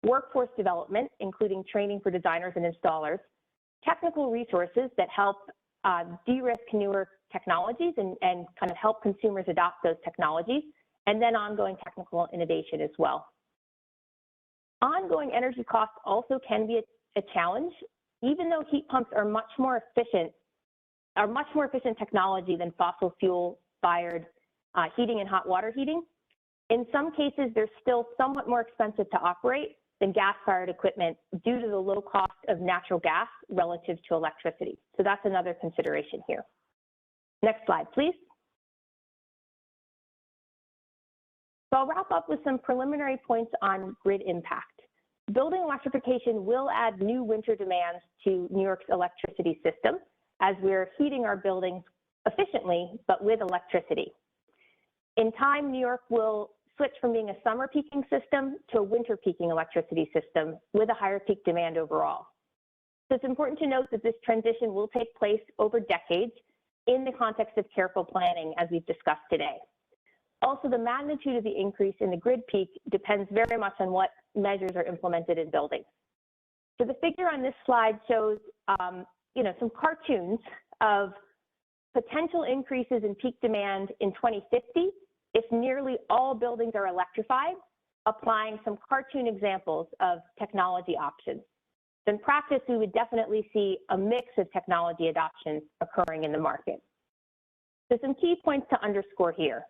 workforce development, including training for designers and installers, technical resources that help de-risk newer technologies and kind of help consumers adopt those technologies, and then ongoing technical innovation as well. Ongoing energy costs also can be a challenge, even though heat pumps are much more efficient technology than fossil fuel fired heating and hot water heating. In some cases, they're still somewhat more expensive to operate than gas-fired equipment due to the low cost of natural gas relative to electricity. So that's another consideration here. Next slide, please. So I'll wrap up with some preliminary points on grid impact. Building electrification will add new winter demands to New York's electricity system as we're heating our buildings efficiently, but with electricity. In time, New York will switch from being a summer peaking system to a winter peaking electricity system with a higher peak demand overall. So it's important to note that this transition will take place over decades in the context of careful planning, as we've discussed today. Also, the magnitude of the increase in the grid peak depends very much on what measures are implemented in buildings. So the figure on this slide shows some cartoons of potential increases in peak demand in 2050 if nearly all buildings are electrified, applying some cartoon examples of technology options. In practice, we would definitely see a mix of technology adoptions occurring in the market. So some key points to underscore here.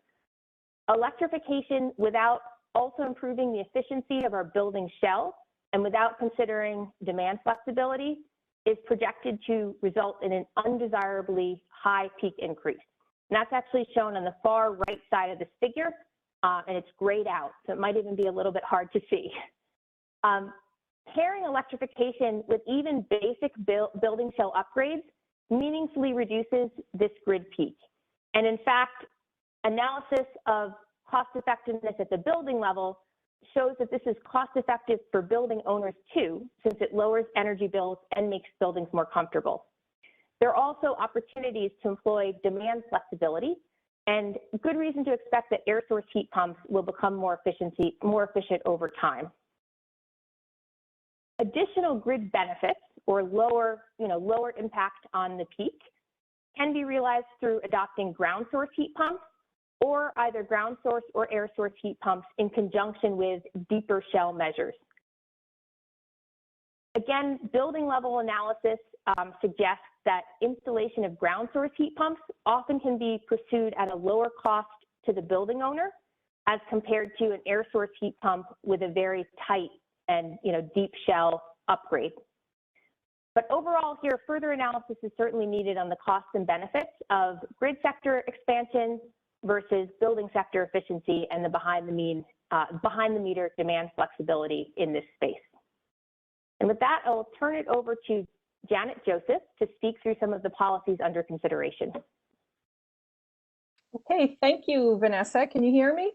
Electrification without also improving the efficiency of our building shell and without considering demand flexibility is projected to result in an undesirably high peak increase. And that's actually shown on the far right side of this figure, and it's grayed out, so it might even be a little bit hard to see. Pairing electrification with even basic building shell upgrades meaningfully reduces this grid peak. And in fact, analysis of cost effectiveness at the building level shows that this is cost effective for building owners too, since it lowers energy bills and makes buildings more comfortable. There are also opportunities to employ demand flexibility and good reason to expect that air source heat pumps will become more efficient over time. Additional grid benefits or lower impact on the peak can be realized through adopting ground source heat pumps or either ground source or air source heat pumps in conjunction with deeper shell measures. Again, building level analysis suggests that installation of ground source heat pumps often can be pursued at a lower cost to the building owner as compared to an air source heat pump with a very tight and deep shell upgrade. But overall here, further analysis is certainly needed on the costs and benefits of grid sector expansion versus building sector efficiency and the behind the meter demand flexibility in this space. And with that, I'll turn it over to Janet Joseph to speak through some of the policies under consideration. Okay, thank you, Vanessa. Can you hear me?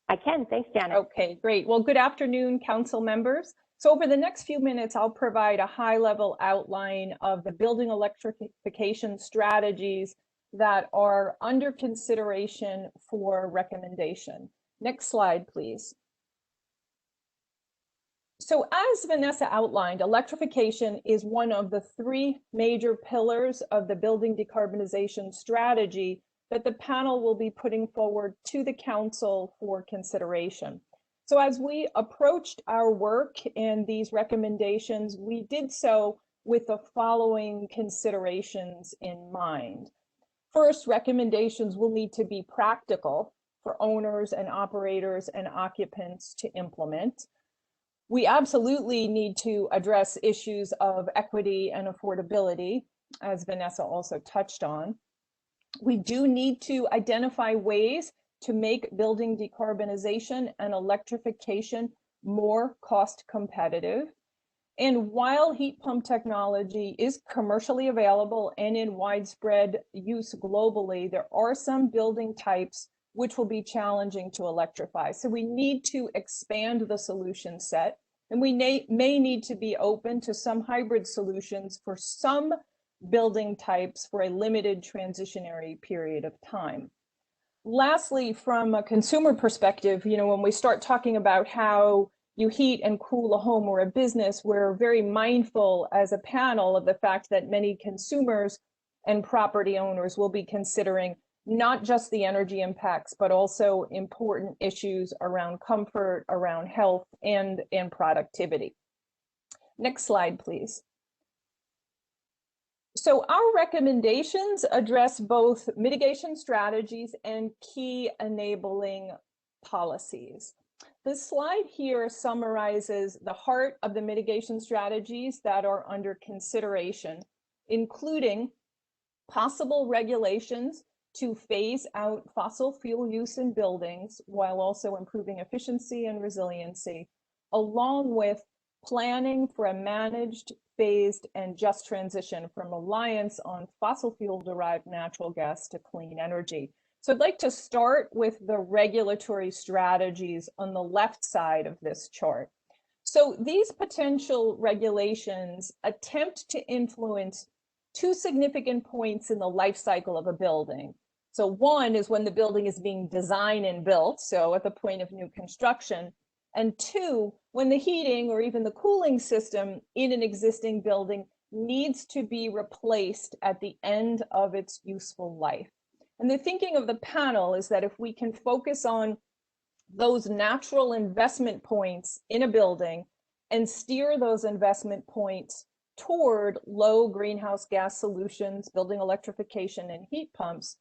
I can, thanks, Janet. Okay, great. Well, good afternoon, council members. So over the next few minutes, I'll provide a high-level outline of the building electrification strategies that are under consideration for recommendation. Next slide, please. So as Vanessa outlined, electrification is one of the three major pillars of the building decarbonization strategy that the panel will be putting forward to the council for consideration. So as we approached our work and these recommendations, we did so with the following considerations in mind. First, recommendations will need to be practical for owners and operators and occupants to implement. We absolutely need to address issues of equity and affordability, as Vanessa also touched on. We do need to identify ways to make building decarbonization and electrification more cost competitive. And while heat pump technology is commercially available and in widespread use globally, there are some building types which will be challenging to electrify. So we need to expand the solution set, and we may need to be open to some hybrid solutions for some building types for a limited transitionary period of time. Lastly, from a consumer perspective, when we start talking about how you heat and cool a home or a business, we're very mindful as a panel of the fact that many consumers and property owners will be considering not just the energy impacts, but also important issues around comfort, around health, and productivity. Next slide, please. So our recommendations address both mitigation strategies and key enabling policies. This slide here summarizes the heart of the mitigation strategies that are under consideration, including possible regulations to phase out fossil fuel use in buildings while also improving efficiency and resiliency, along with planning for a managed, phased, and just transition from reliance on fossil fuel-derived natural gas to clean energy. So I'd like to start with the regulatory strategies on the left side of this chart. So these potential regulations attempt to influence two significant points in the life cycle of a building. So one is when the building is being designed and built, so at the point of new construction, and two, when the heating or even the cooling system in an existing building needs to be replaced at the end of its useful life. And the thinking of the panel is that if we can focus on those natural investment points in a building and steer those investment points toward low greenhouse gas solutions, building electrification and heat pumps,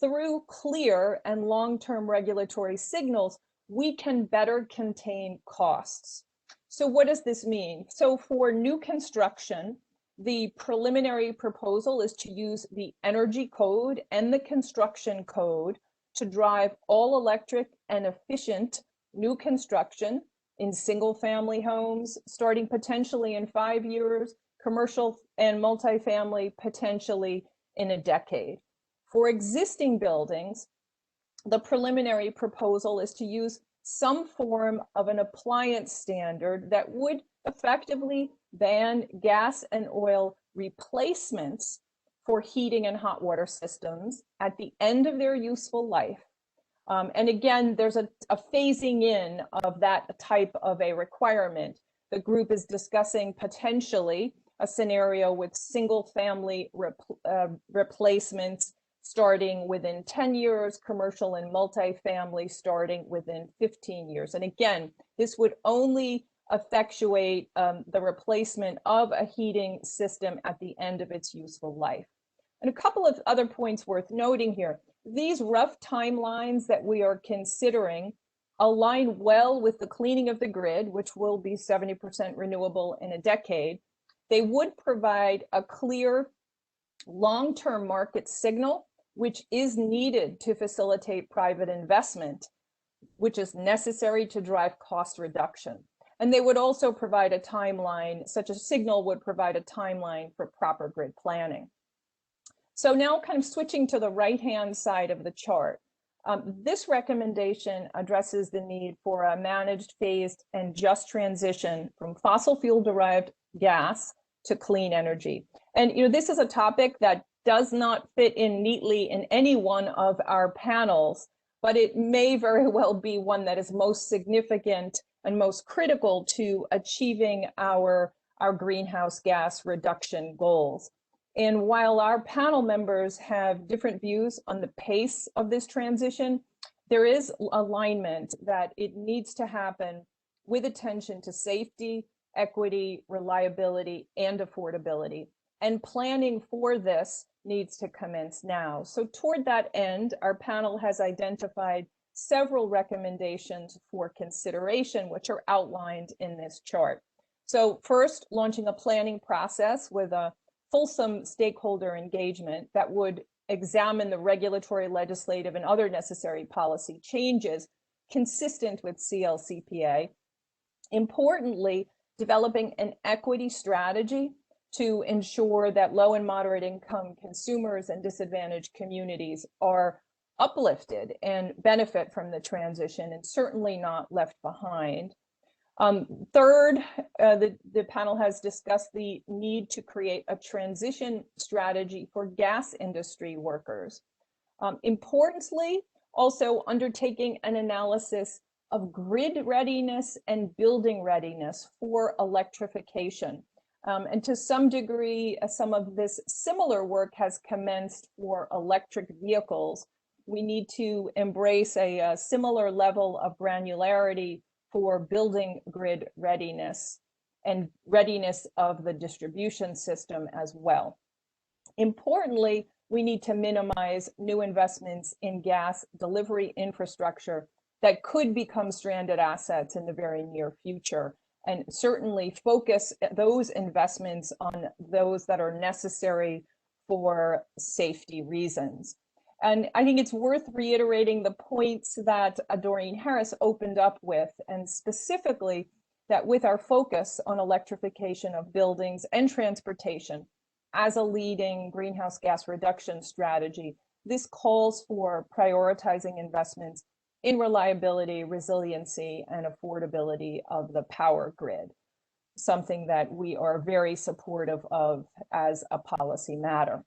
through clear and long-term regulatory signals, we can better contain costs. So what does this mean? So for new construction, the preliminary proposal is to use the energy code and the construction code to drive all electric and efficient new construction in single family homes, starting potentially in 5 years, commercial and multifamily potentially in a decade. For existing buildings, the preliminary proposal is to use some form of an appliance standard that would effectively ban gas and oil replacements for heating and hot water systems at the end of their useful life. And again, there's a phasing in of that type of a requirement. The group is discussing potentially a scenario with single family replacements starting within 10 years, commercial and multifamily starting within 15 years. And again, this would only effectuate the replacement of a heating system at the end of its useful life. And a couple of other points worth noting here. These rough timelines that we are considering align well with the cleaning of the grid, which will be 70% renewable in a decade, They would provide a clear long-term market signal, which is needed to facilitate private investment, which is necessary to drive cost reduction. And they would also provide a timeline, such a signal would provide a timeline for proper grid planning. So now kind of switching to the right-hand side of the chart. This recommendation addresses the need for a managed, phased, and just transition from fossil fuel-derived gas to clean energy. And this is a topic that does not fit in neatly in any one of our panels, but it may very well be one that is most significant and most critical to achieving our greenhouse gas reduction goals. And while our panel members have different views on the pace of this transition, there is alignment that it needs to happen with attention to safety, equity, reliability, and affordability. And planning for this needs to commence now. So toward that end, our panel has identified several recommendations for consideration, which are outlined in this chart. So first, launching a planning process with a fulsome stakeholder engagement that would examine the regulatory, legislative, and other necessary policy changes consistent with CLCPA. Importantly, developing an equity strategy to ensure that low and moderate income consumers and disadvantaged communities are uplifted and benefit from the transition and certainly not left behind. Third, the panel has discussed the need to create a transition strategy for gas industry workers. Importantly, also undertaking an analysis of grid readiness and building readiness for electrification. And to some degree, some of this similar work has commenced for electric vehicles. We need to embrace a similar level of granularity for building grid readiness and readiness of the distribution system as well. Importantly, we need to minimize new investments in gas delivery infrastructure that could become stranded assets in the very near future, and certainly focus those investments on those that are necessary for safety reasons. And I think it's worth reiterating the points that Doreen Harris opened up with, and specifically that with our focus on electrification of buildings and transportation as a leading greenhouse gas reduction strategy, this calls for prioritizing investments in reliability, resiliency, and affordability of the power grid, something that we are very supportive of as a policy matter.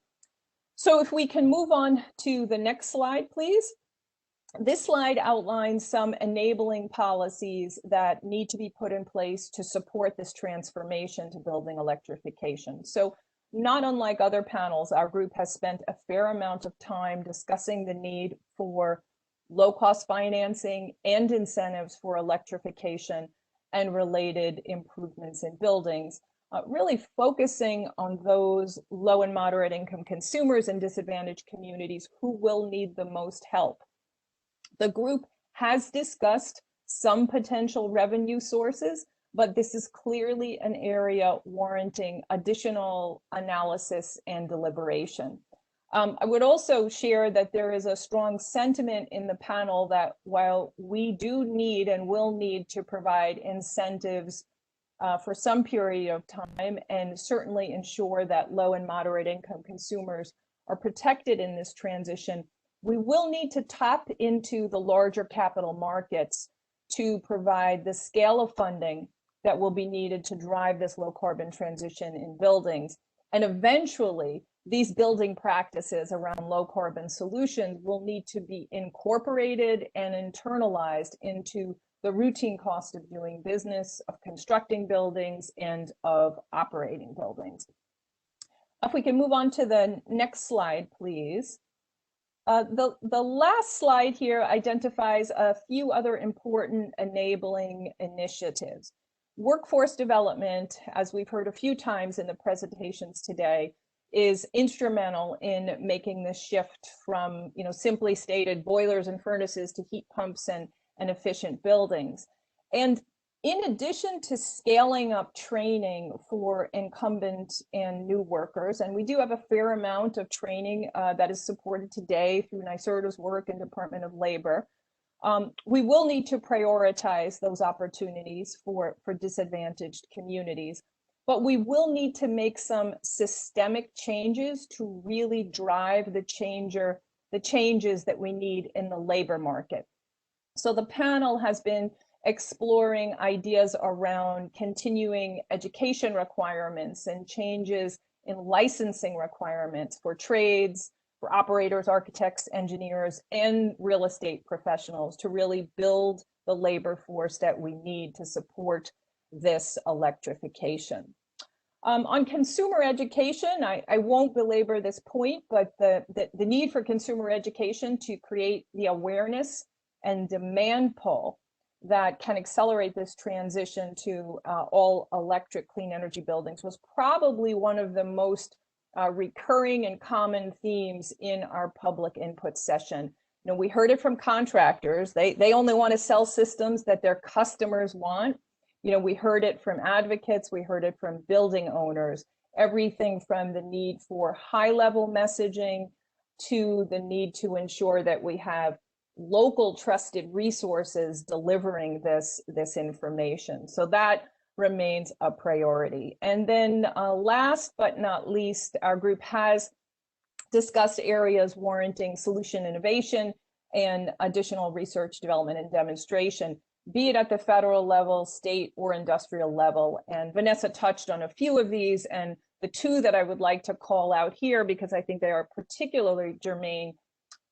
So if we can move on to the next slide, please. This slide outlines some enabling policies that need to be put in place to support this transformation to building electrification. So not unlike other panels, our group has spent a fair amount of time discussing the need for low-cost financing and incentives for electrification and related improvements in buildings, really focusing on those low and moderate income consumers and disadvantaged communities who will need the most help. The group has discussed some potential revenue sources, but this is clearly an area warranting additional analysis and deliberation. I would also share that there is a strong sentiment in the panel that while we do need and will need to provide incentives for some period of time and certainly ensure that low and moderate income consumers are protected in this transition, we will need to tap into the larger capital markets to provide the scale of funding that will be needed to drive this low carbon transition in buildings. And eventually, these building practices around low carbon solutions will need to be incorporated and internalized into the routine cost of doing business, of constructing buildings, and of operating buildings. If we can move on to the next slide, please. The last slide here identifies a few other important enabling initiatives. Workforce development, as we've heard a few times in the presentations today, is instrumental in making this shift from, simply stated boilers and furnaces to heat pumps and efficient buildings. And In addition to scaling up training for incumbent and new workers, and we do have a fair amount of training that is supported today through NYSERDA's work and Department of Labor, we will need to prioritize those opportunities for disadvantaged communities. But we will need to make some systemic changes to really drive the changes that we need in the labor market. So the panel has been exploring ideas around continuing education requirements and changes in licensing requirements for trades, for operators, architects, engineers, and real estate professionals to really build the labor force that we need to support this electrification. On consumer education, I won't belabor this point, but the need for consumer education to create the awareness and demand pull that can accelerate this transition to all electric clean energy buildings was probably one of the most recurring and common themes in our public input session. You know, we heard it from contractors. They only want to sell systems that their customers want. You know, we heard it from advocates, we heard it from building owners, everything from the need for high-level messaging to the need to ensure that we have local trusted resources delivering this information. So that remains a priority. And then last but not least, our group has discussed areas warranting solution innovation and additional research, development, and demonstration, be it at the federal level, state, or industrial level. And Vanessa touched on a few of these, and the two that I would like to call out here, because I think they are particularly germane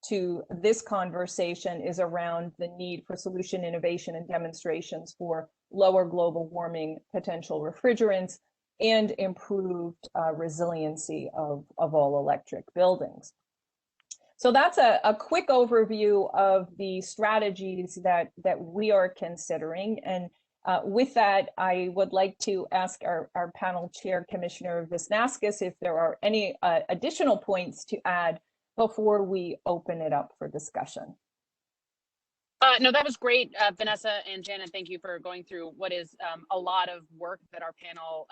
to this conversation, is around the need for solution innovation and demonstrations for lower global warming potential refrigerants and improved resiliency of all electric buildings. So that's a quick overview of the strategies that we are considering. And with that, I would like to ask our panel chair, Commissioner Visnauskas, if there are any additional points to add before we open it up for discussion. No, that was great, Vanessa and Janet. Thank you for going through what is a lot of work that our panel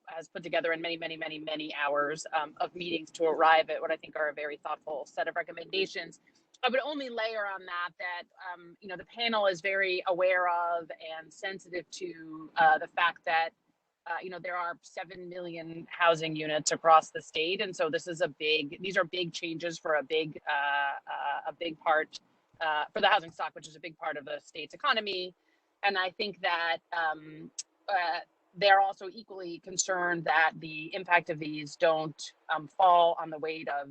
has put together in many hours of meetings to arrive at what I think are a very thoughtful set of recommendations. I would only layer on that you know, the panel is very aware of and sensitive to the fact that you know, there are 7 million housing units across the state, and so these are big changes for a big part for the housing stock, which is a big part of the state's economy. And I think that they're also equally concerned that the impact of these don't fall on the weight of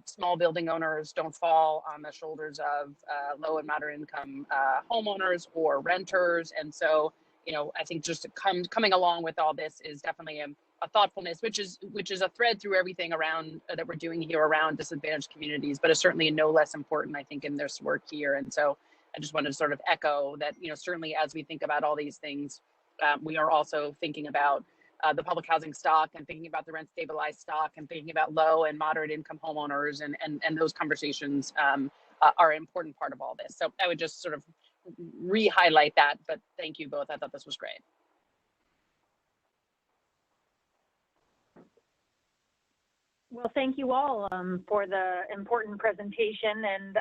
small building owners, don't fall on the shoulders of low and moderate income homeowners or renters. And so, you know, I think just coming along with all this is definitely a thoughtfulness, which is a thread through everything around that we're doing here around disadvantaged communities, but is certainly no less important, I think, in this work here. And so I just wanted to sort of echo that, you know, certainly as we think about all these things, we are also thinking about the public housing stock and thinking about the rent stabilized stock and thinking about low and moderate income homeowners, and those conversations are an important part of all this. So I would just sort of re-highlight that, but thank you both. I thought this was great. Well, thank you all for the important presentation. And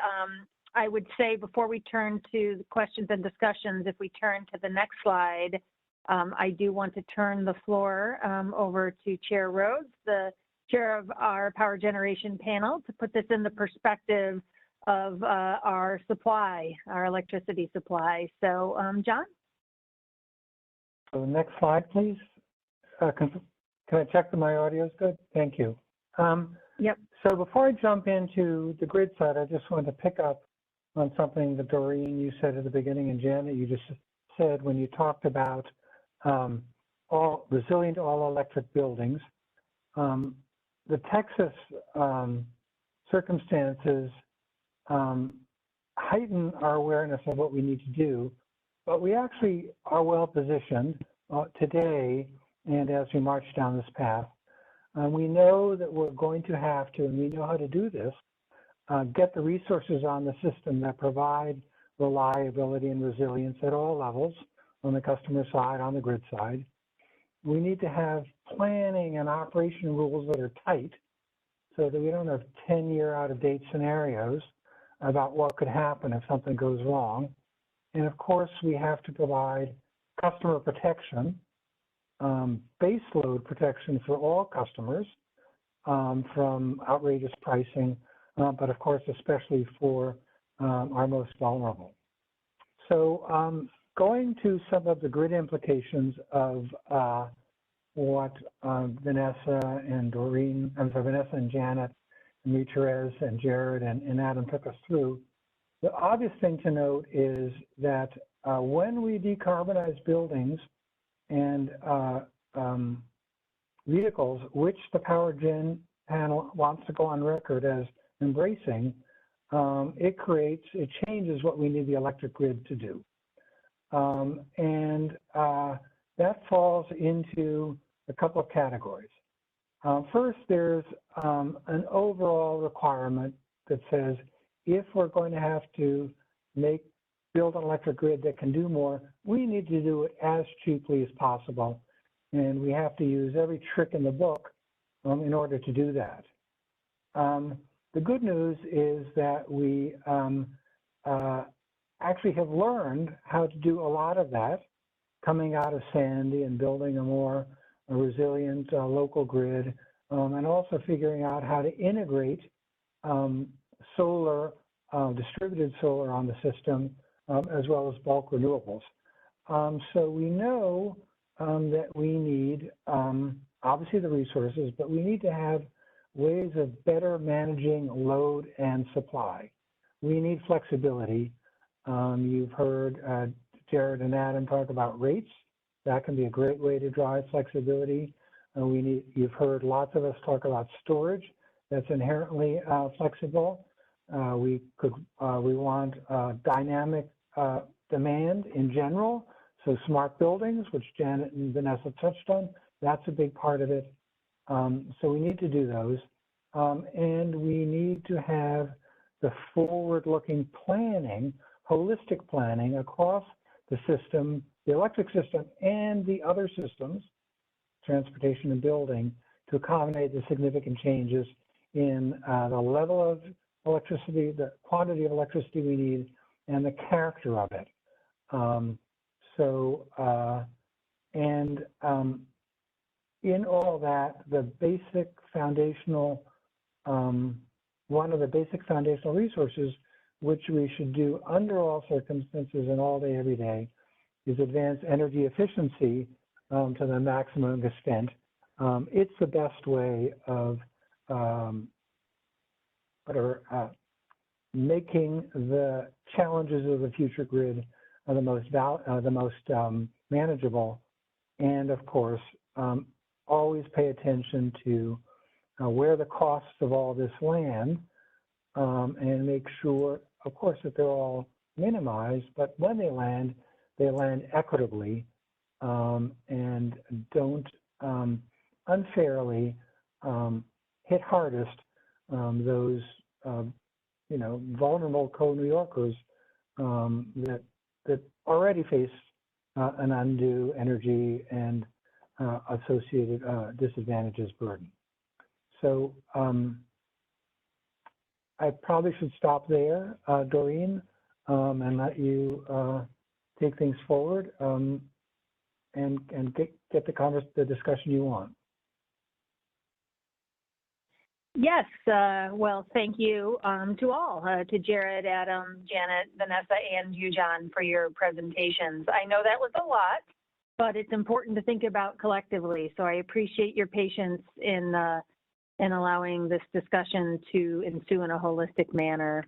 I would say before we turn to the questions and discussions, if we turn to the next slide, I do want to turn the floor over to Chair Rhodes, the chair of our power generation panel, to put this in the perspective of our supply, our electricity supply. So, John? So next slide, please. Can I check that my audio is good? Thank you. Yep. So before I jump into the grid side, I just wanted to pick up on something that Doreen, you said at the beginning, and Janet, you just said when you talked about all resilient all electric buildings. The Texas circumstances heighten our awareness of what we need to do, but we actually are well positioned today and as we march down this path. We know that we're going to have to, and we know how to do this, get the resources on the system that provide reliability and resilience at all levels, on the customer side, on the grid side. We need to have planning and operation rules that are tight so that we don't have 10-year out-of-date scenarios about what could happen if something goes wrong. And of course, we have to provide customer protection, base load protection for all customers from outrageous pricing, but of course, especially for our most vulnerable. So going to some of the grid implications of what Vanessa and Doreen, Vanessa and Janet, and Marie-Therese and Jared and Adam took us through, the obvious thing to note is that when we decarbonize buildings and vehicles, which the Power Gen panel wants to go on record as embracing, it changes what we need the electric grid to do. That falls into a couple of categories. First, there's an overall requirement that says if we're going to have to build an electric grid that can do more, we need to do it as cheaply as possible. And we have to use every trick in the book in order to do that. The good news is that we actually have learned how to do a lot of that coming out of Sandy and building a more resilient local grid, and also figuring out how to integrate solar, distributed solar on the system, as well as bulk renewables. So we know that we need, obviously, the resources, but we need to have ways of better managing load and supply. We need flexibility. You've heard Jared and Adam talk about rates. That can be a great way to drive flexibility. You've heard lots of us talk about storage. That's inherently flexible. We want dynamic demand in general. So smart buildings, which Janet and Vanessa touched on, that's a big part of it. So we need to do those. And we need to have the forward-looking planning, holistic planning across the system, the electric system, and the other systems, transportation and building, to accommodate the significant changes in the level of electricity, the quantity of electricity we need, and the character of it. In all that, the basic foundational, one of the basic foundational resources which we should do under all circumstances and all day, every day, is advance energy efficiency to the maximum extent. It's the best way of making the challenges of the future grid the most manageable. And of course, always pay attention to where the costs of all this land, and make sure, of course, that they're all minimized, but when they land equitably, and don't unfairly hit hardest those vulnerable co-New Yorkers that already face an undue energy and associated disadvantages burden. So I probably should stop there, Doreen, and let you take things forward and get the discussion you want. Yes, well, thank you to all, to Jared, Adam, Janet, Vanessa, and you, John, for your presentations. I know that was a lot, but it's important to think about collectively. So I appreciate your patience in allowing this discussion to ensue in a holistic manner.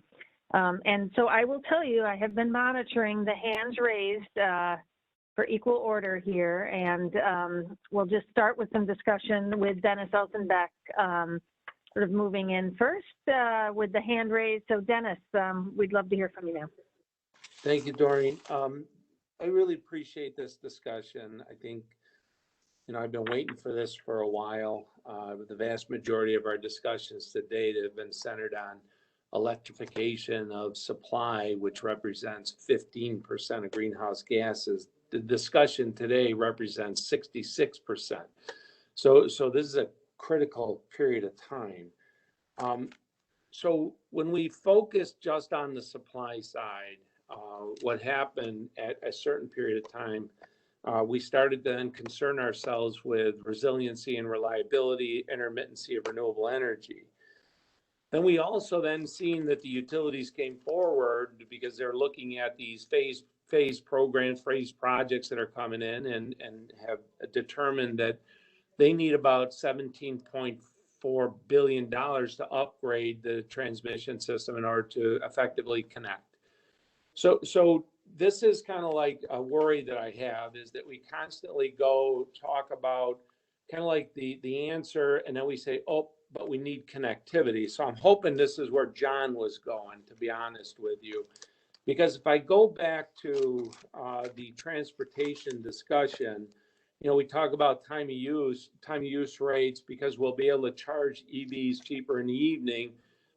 And so I will tell you, I have been monitoring the hands raised for equal order here, and we'll just start with some discussion with Dennis Elsenbeck, sort of moving in first with the hand raised. So Dennis, we'd love to hear from you now. Thank you, Doreen. I really appreciate this discussion. I think, I've been waiting for this for a while. The vast majority of our discussions to date have been centered on electrification of supply, which represents 15% of greenhouse gases the discussion today represents 66%. So this is a critical period of time. So when we focus just on the supply side, what happened at a certain period of time, we started to then concern ourselves with resiliency and reliability, intermittency of renewable energy. Then we also then seen that the utilities came forward because they're looking at these phase programs, phase projects that are coming in and have determined that they need about $17.4 billion to upgrade the transmission system in order to effectively connect. So this is kind of like a worry that I have, is that we constantly go talk about kind of like the answer, and then we say, oh, but we need connectivity. So I'm hoping this is where John was going, to be honest with you. Because if I go back to the transportation discussion, you know, we talk about time of use rates because we'll be able to charge EVs cheaper in the evening.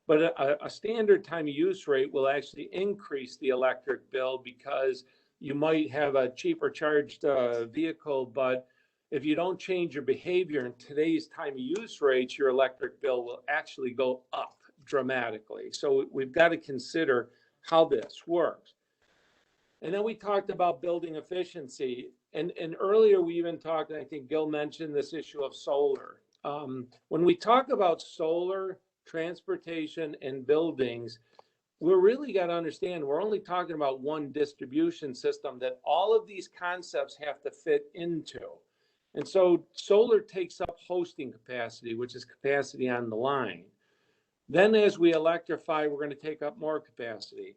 But a standard time of use rate will actually increase the electric bill because you might have a cheaper charged vehicle, but if you don't change your behavior in today's time of use rates, your electric bill will actually go up dramatically. So we've got to consider how this works. And then we talked about building efficiency. And earlier we even talked, and I think Gil mentioned this issue of solar. When we talk about solar, transportation, and buildings, we really got to understand we're only talking about one distribution system that all of these concepts have to fit into. And so solar takes up hosting capacity, which is capacity on the line. Then as we electrify, we're going to take up more capacity.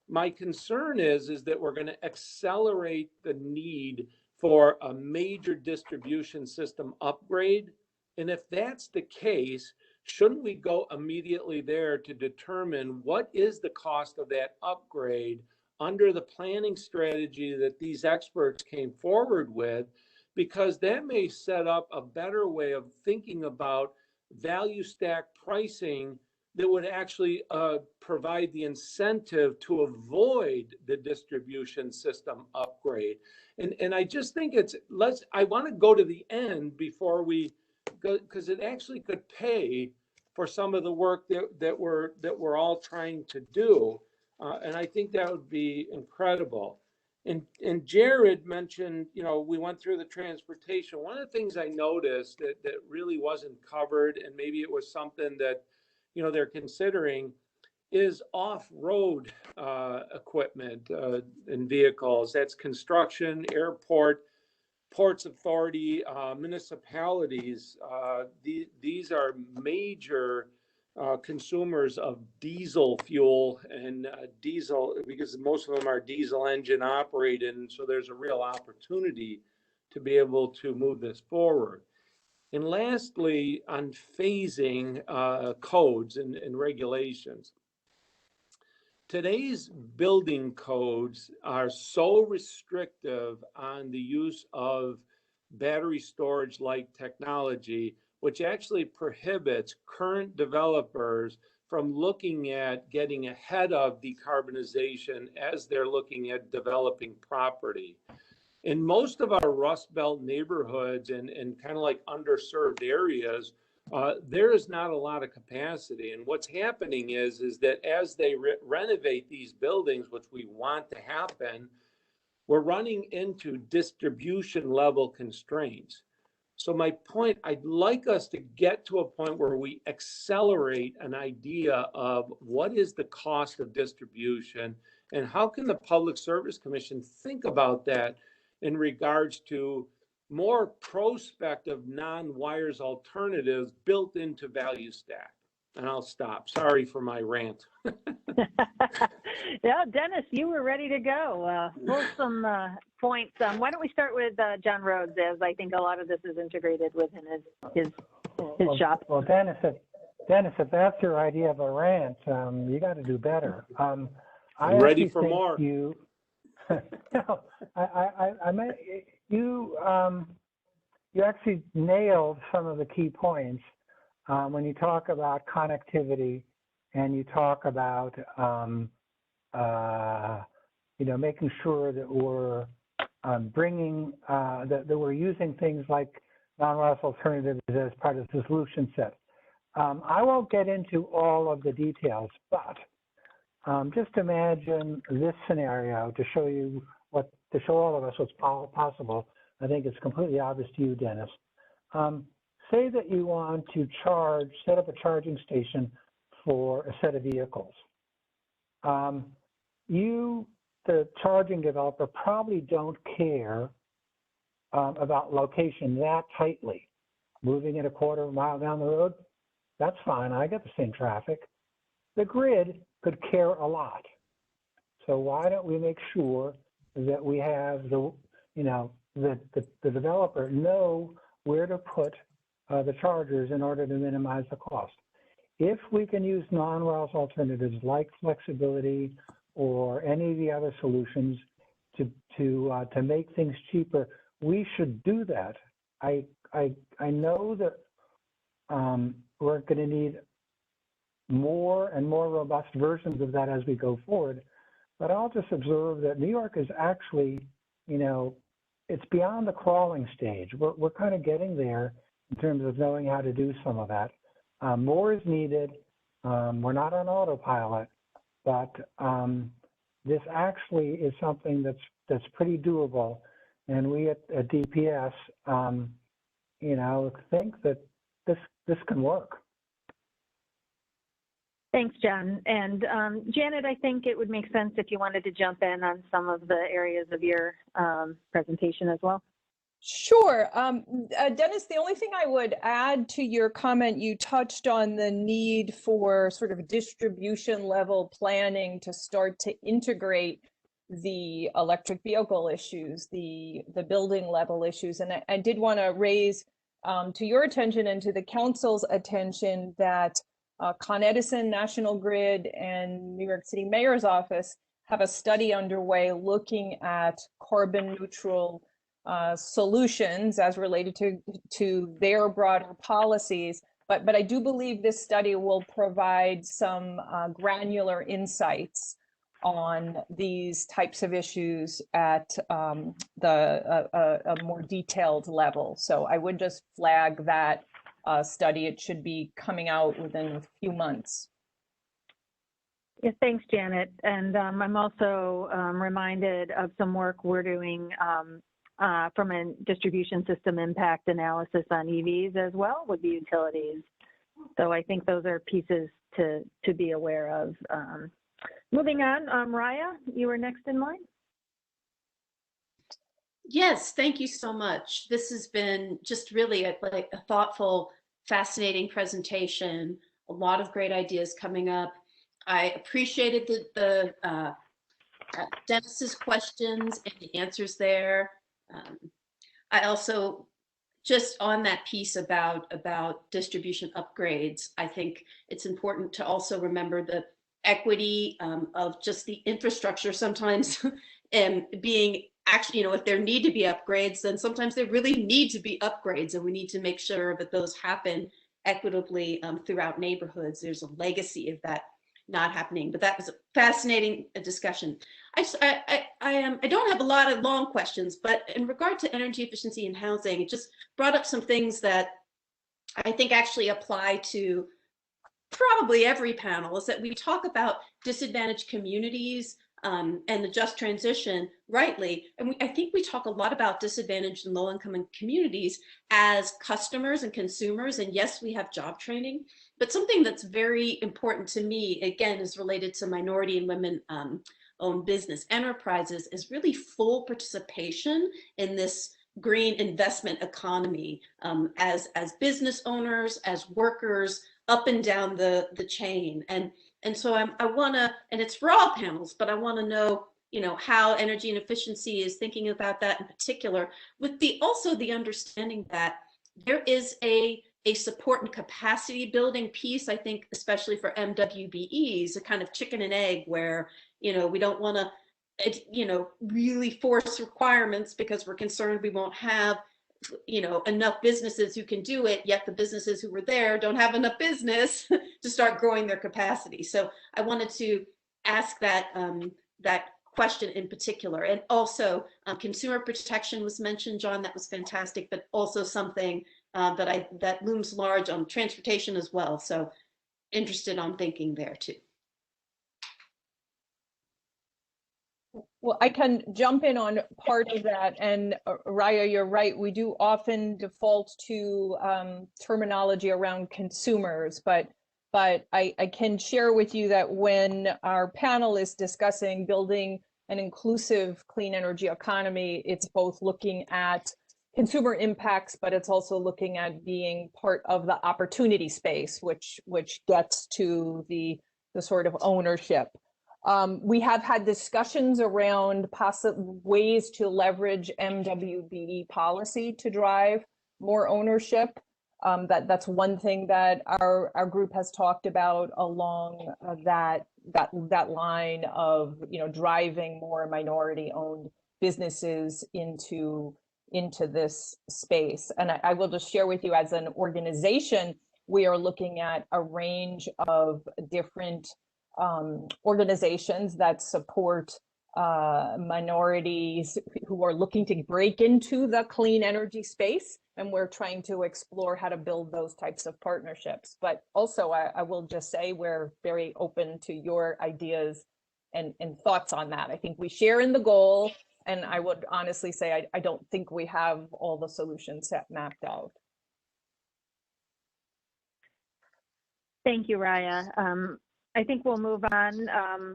My concern is that we're going to accelerate the need for a major distribution system upgrade. And if that's the case, shouldn't we go immediately there to determine what is the cost of that upgrade under the planning strategy that these experts came forward with? Because that may set up a better way of thinking about value stack pricing that would actually provide the incentive to avoid the distribution system upgrade. And I just think I want to go to the end before we go, because it actually could pay for some of the work that we're all trying to do. And I think that would be incredible. And Jared mentioned, you know, we went through the transportation. One of the things I noticed that really wasn't covered, and maybe it was something that, you know, they're considering, is off-road equipment and vehicles. That's construction, airport, ports authority, municipalities. These are major consumers of diesel fuel and diesel, because most of them are diesel engine operated. And so there's a real opportunity to be able to move this forward. And lastly, on phasing codes and regulations. Today's building codes are so restrictive on the use of battery storage like technology, which actually prohibits current developers from looking at getting ahead of decarbonization as they're looking at developing property. In most of our Rust Belt neighborhoods and kind of like underserved areas, there is not a lot of capacity. And what's happening is that as they renovate these buildings, which we want to happen, we're running into distribution level constraints. So my point, I'd like us to get to a point where we accelerate an idea of what is the cost of distribution and how can the Public Service Commission think about that in regards to more prospective non-wires alternatives built into value stack. And I'll stop. Sorry for my rant. Yeah, Dennis, you were ready to go. Fulsome points. Why don't we start with John Rhodes, as I think a lot of this is integrated within his shop. Well, Dennis, if that's your idea of a rant, you got to do better. I'm ready for more. No, you actually nailed some of the key points when you talk about connectivity and you talk about making sure that we're bringing, that we're using things like non-ROS alternatives as part of the solution set. I won't get into all of the details, but just imagine this scenario to show you to show all of us what's possible. I think it's completely obvious to you, Dennis. Say that you want to set up a charging station for a set of vehicles. You, the charging developer, probably don't care about location that tightly. Moving it a quarter of a mile down the road, that's fine. I get the same traffic. The grid could care a lot. So why don't we make sure that we have the developer know where to put the chargers in order to minimize the cost. If we can use non-ROS alternatives like flexibility or any of the other solutions to make things cheaper, we should do that. I know that we're going to need more and more robust versions of that as we go forward. But I'll just observe that New York is actually, it's beyond the crawling stage. We're kind of getting there in terms of knowing how to do some of that. More is needed. We're not on autopilot, but this actually is something that's pretty doable. And we at DPS, think that this can work. Thanks, John. And Janet, I think it would make sense if you wanted to jump in on some of the areas of your presentation as well. Sure. Dennis, the only thing I would add to your comment, you touched on the need for sort of distribution level planning to start to integrate the electric vehicle issues, the building level issues. And I did want to raise to your attention and to the council's attention that Con Edison, National Grid, and New York City Mayor's Office have a study underway looking at carbon neutral solutions as related to their broader policies. But I do believe this study will provide some granular insights on these types of issues at a more detailed level. So I would just flag that study. It should be coming out within a few months. Yeah, thanks, Janet. And I'm also reminded of some work we're doing from a distribution system impact analysis on EVs as well with the utilities. So I think those are pieces to be aware of. Moving on, Raya, you were next in line. Yes, thank you so much. This has been just really a thoughtful, fascinating presentation. A lot of great ideas coming up. I appreciated the Dennis's questions and the answers there. I also, just on that piece about distribution upgrades, I think it's important to also remember the equity of just the infrastructure sometimes and being actually, if there need to be upgrades, then sometimes there really need to be upgrades, and we need to make sure that those happen equitably throughout neighborhoods. There's a legacy of that not happening, but that was a fascinating discussion. I don't have a lot of long questions, but in regard to energy efficiency in housing, it just brought up some things that I think actually apply to probably every panel, is that we talk about disadvantaged communities and the just transition rightly. And I think we talk a lot about disadvantaged and low-income communities as customers and consumers. And yes, we have job training, but something that's very important to me, again, is related to minority and women-owned business enterprises, is really full participation in this green investment economy as business owners, as workers, up and down the chain. And so I want to, and it's for all panels, but I want to know, how energy and efficiency is thinking about that in particular, with also the understanding that there is a support and capacity building piece, I think, especially for MWBEs, a kind of chicken and egg where, we don't want to, really force requirements because we're concerned we won't have enough businesses who can do it, yet the businesses who were there don't have enough business to start growing their capacity. So I wanted to ask that question in particular. And also consumer protection was mentioned, John, that was fantastic, but also something that looms large on transportation as well. So interested on thinking there too. Well, I can jump in on part of that. And Raya, you're right. We do often default to terminology around consumers, but I can share with you that when our panel is discussing building an inclusive clean energy economy, it's both looking at consumer impacts, but it's also looking at being part of the opportunity space, which gets to the sort of ownership. We have had discussions around possible ways to leverage MWBE policy to drive more ownership. That's one thing that our group has talked about along that line of, you know, driving more minority-owned businesses into this space. And I will just share with you, as an organization, we are looking at a range of different organizations that support minorities who are looking to break into the clean energy space. And we're trying to explore how to build those types of partnerships. But also, I will just say we're very open to your ideas and thoughts on that. I think we share in the goal. And I would honestly say, I don't think we have all the solutions set mapped out. Thank you, Raya. I think we'll move on.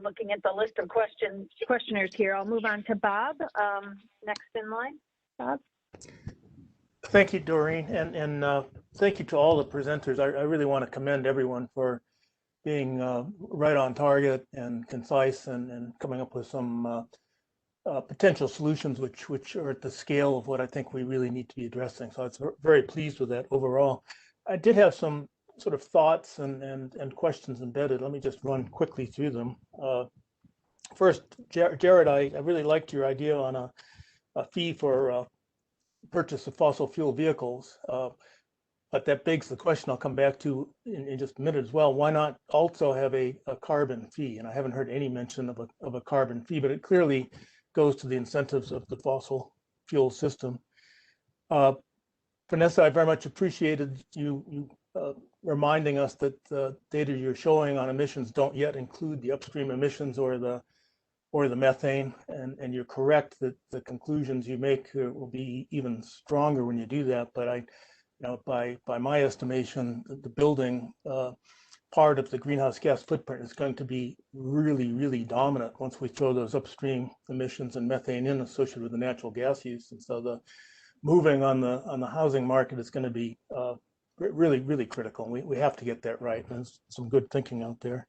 Looking at the list of questioners here, I'll move on to Bob, next in line. Bob? Thank you, Doreen, and thank you to all the presenters. I really want to commend everyone for being right on target and concise and coming up with some potential solutions which are at the scale of what I think we really need to be addressing. So I'm very pleased with that overall. I did have some sort of thoughts and questions embedded. Let me just run quickly through them. First, Jared, I really liked your idea on a fee for purchase of fossil fuel vehicles, but that begs the question I'll come back to in just a minute as well. Why not also have a carbon fee? And I haven't heard any mention of a carbon fee, but it clearly goes to the incentives of the fossil fuel system. Vanessa, I very much appreciated you reminding us that the data you're showing on emissions don't yet include the upstream emissions or the methane, and you're correct that the conclusions you make will be even stronger when you do that. But by my estimation, the building part of the greenhouse gas footprint is going to be really dominant once we throw those upstream emissions and methane in associated with the natural gas use. And so the moving on the housing market is going to be really critical. We have to get that right. And there's some good thinking out there.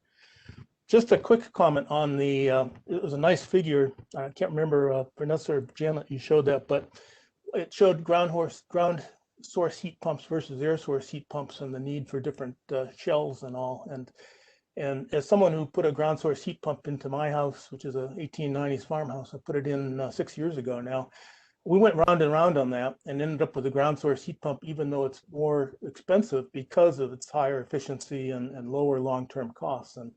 Just a quick comment on the, it was a nice figure. I can't remember, Vanessa or Janet, you showed that, but it showed ground source heat pumps versus air source heat pumps and the need for different shells and all. And as someone who put a ground source heat pump into my house, which is a 1890s farmhouse, I put it in 6 years ago now. We went round and round on that and ended up with a ground source heat pump, even though it's more expensive because of its higher efficiency and lower long-term costs. And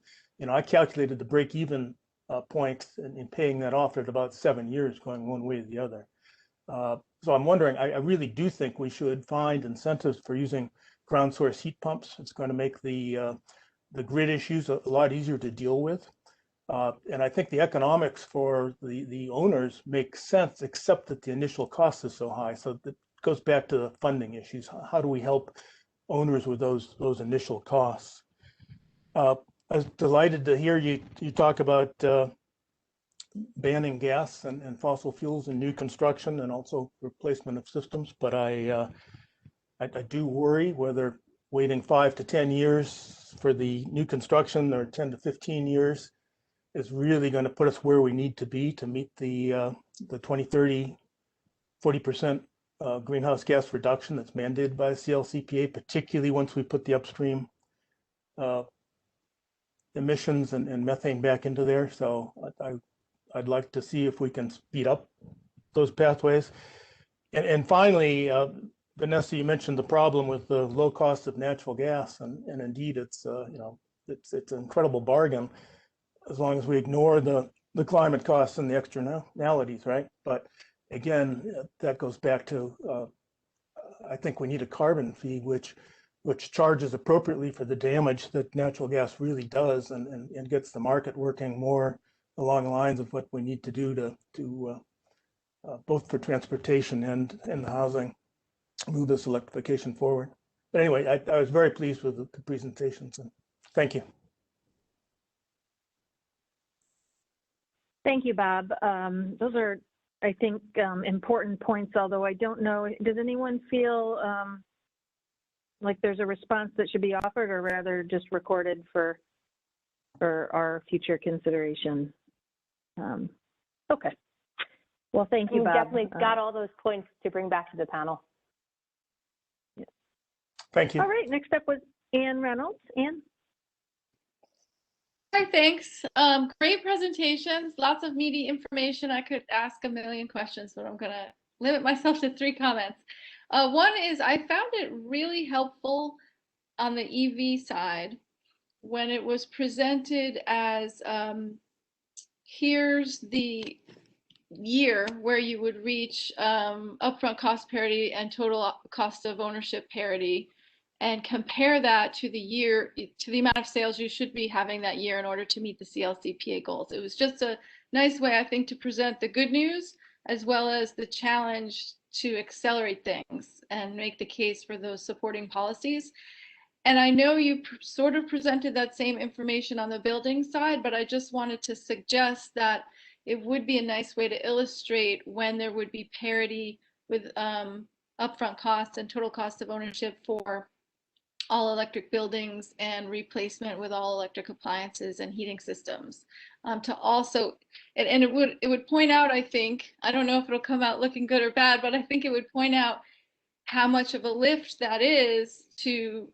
I calculated the break-even point in paying that off at about 7 years, going one way or the other. So I'm wondering, I really do think we should find incentives for using ground source heat pumps. It's going to make the grid issues a lot easier to deal with. And I think the economics for the owners make sense, except that the initial cost is so high. So that goes back to the funding issues. How do we help owners with those initial costs? I was delighted to hear you talk about banning gas and fossil fuels in new construction and also replacement of systems. But I do worry whether waiting 5 to 10 years for the new construction or 10 to 15 years is really going to put us where we need to be to meet the 2030 40% greenhouse gas reduction that's mandated by the CLCPA, particularly once we put the upstream emissions and methane back into there. So I'd like to see if we can speed up those pathways. And finally, Vanessa, you mentioned the problem with the low cost of natural gas, and indeed it's it's an incredible bargain as long as we ignore the the climate costs and the externalities, right? But again, that goes back to, I think we need a carbon fee, which charges appropriately for the damage that natural gas really does, and gets the market working more along the lines of what we need to do to both for transportation and the housing, move this electrification forward. But anyway, I was very pleased with the presentations, and thank you. Thank you, Bob. Those are, I think, important points, although I don't know, does anyone feel like there's a response that should be offered, or rather just recorded for our future consideration? Okay. Well, thank you, You've Bob. definitely got all those points to bring back to the panel. Thank you. All right, next up was Ann Reynolds. Ann? Hi, thanks. Great presentations, lots of meaty information. I could ask a million questions, but I'm going to limit myself to 3 comments. One is I found it really helpful on the EV side when it was presented as here's the year where you would reach upfront cost parity and total cost of ownership parity, and compare that to the amount of sales you should be having that year in order to meet the CLCPA goals. It was just a nice way, I think, to present the good news as well as the challenge to accelerate things and make the case for those supporting policies. And I know you sort of presented that same information on the building side, but I just wanted to suggest that it would be a nice way to illustrate when there would be parity with upfront costs and total cost of ownership for all electric buildings and replacement with all electric appliances and heating systems. To also, and it would point out, I think, I don't know if it'll come out looking good or bad, but I think it would point out how much of a lift that is to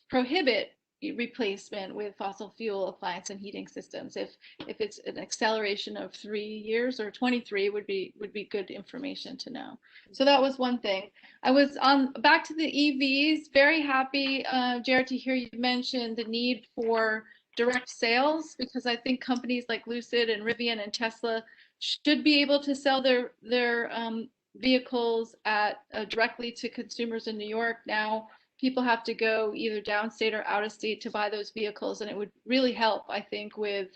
prohibit replacement with fossil fuel appliance and heating systems. If it's an acceleration of 3 years or 23 would be good information to know. So that was one thing. I was back to the EVs, very happy, Jared, to hear you mention the need for direct sales, because I think companies like Lucid and Rivian and Tesla should be able to sell their vehicles directly to consumers in New York. Now people have to go either downstate or out of state to buy those vehicles, and it would really help, I think, with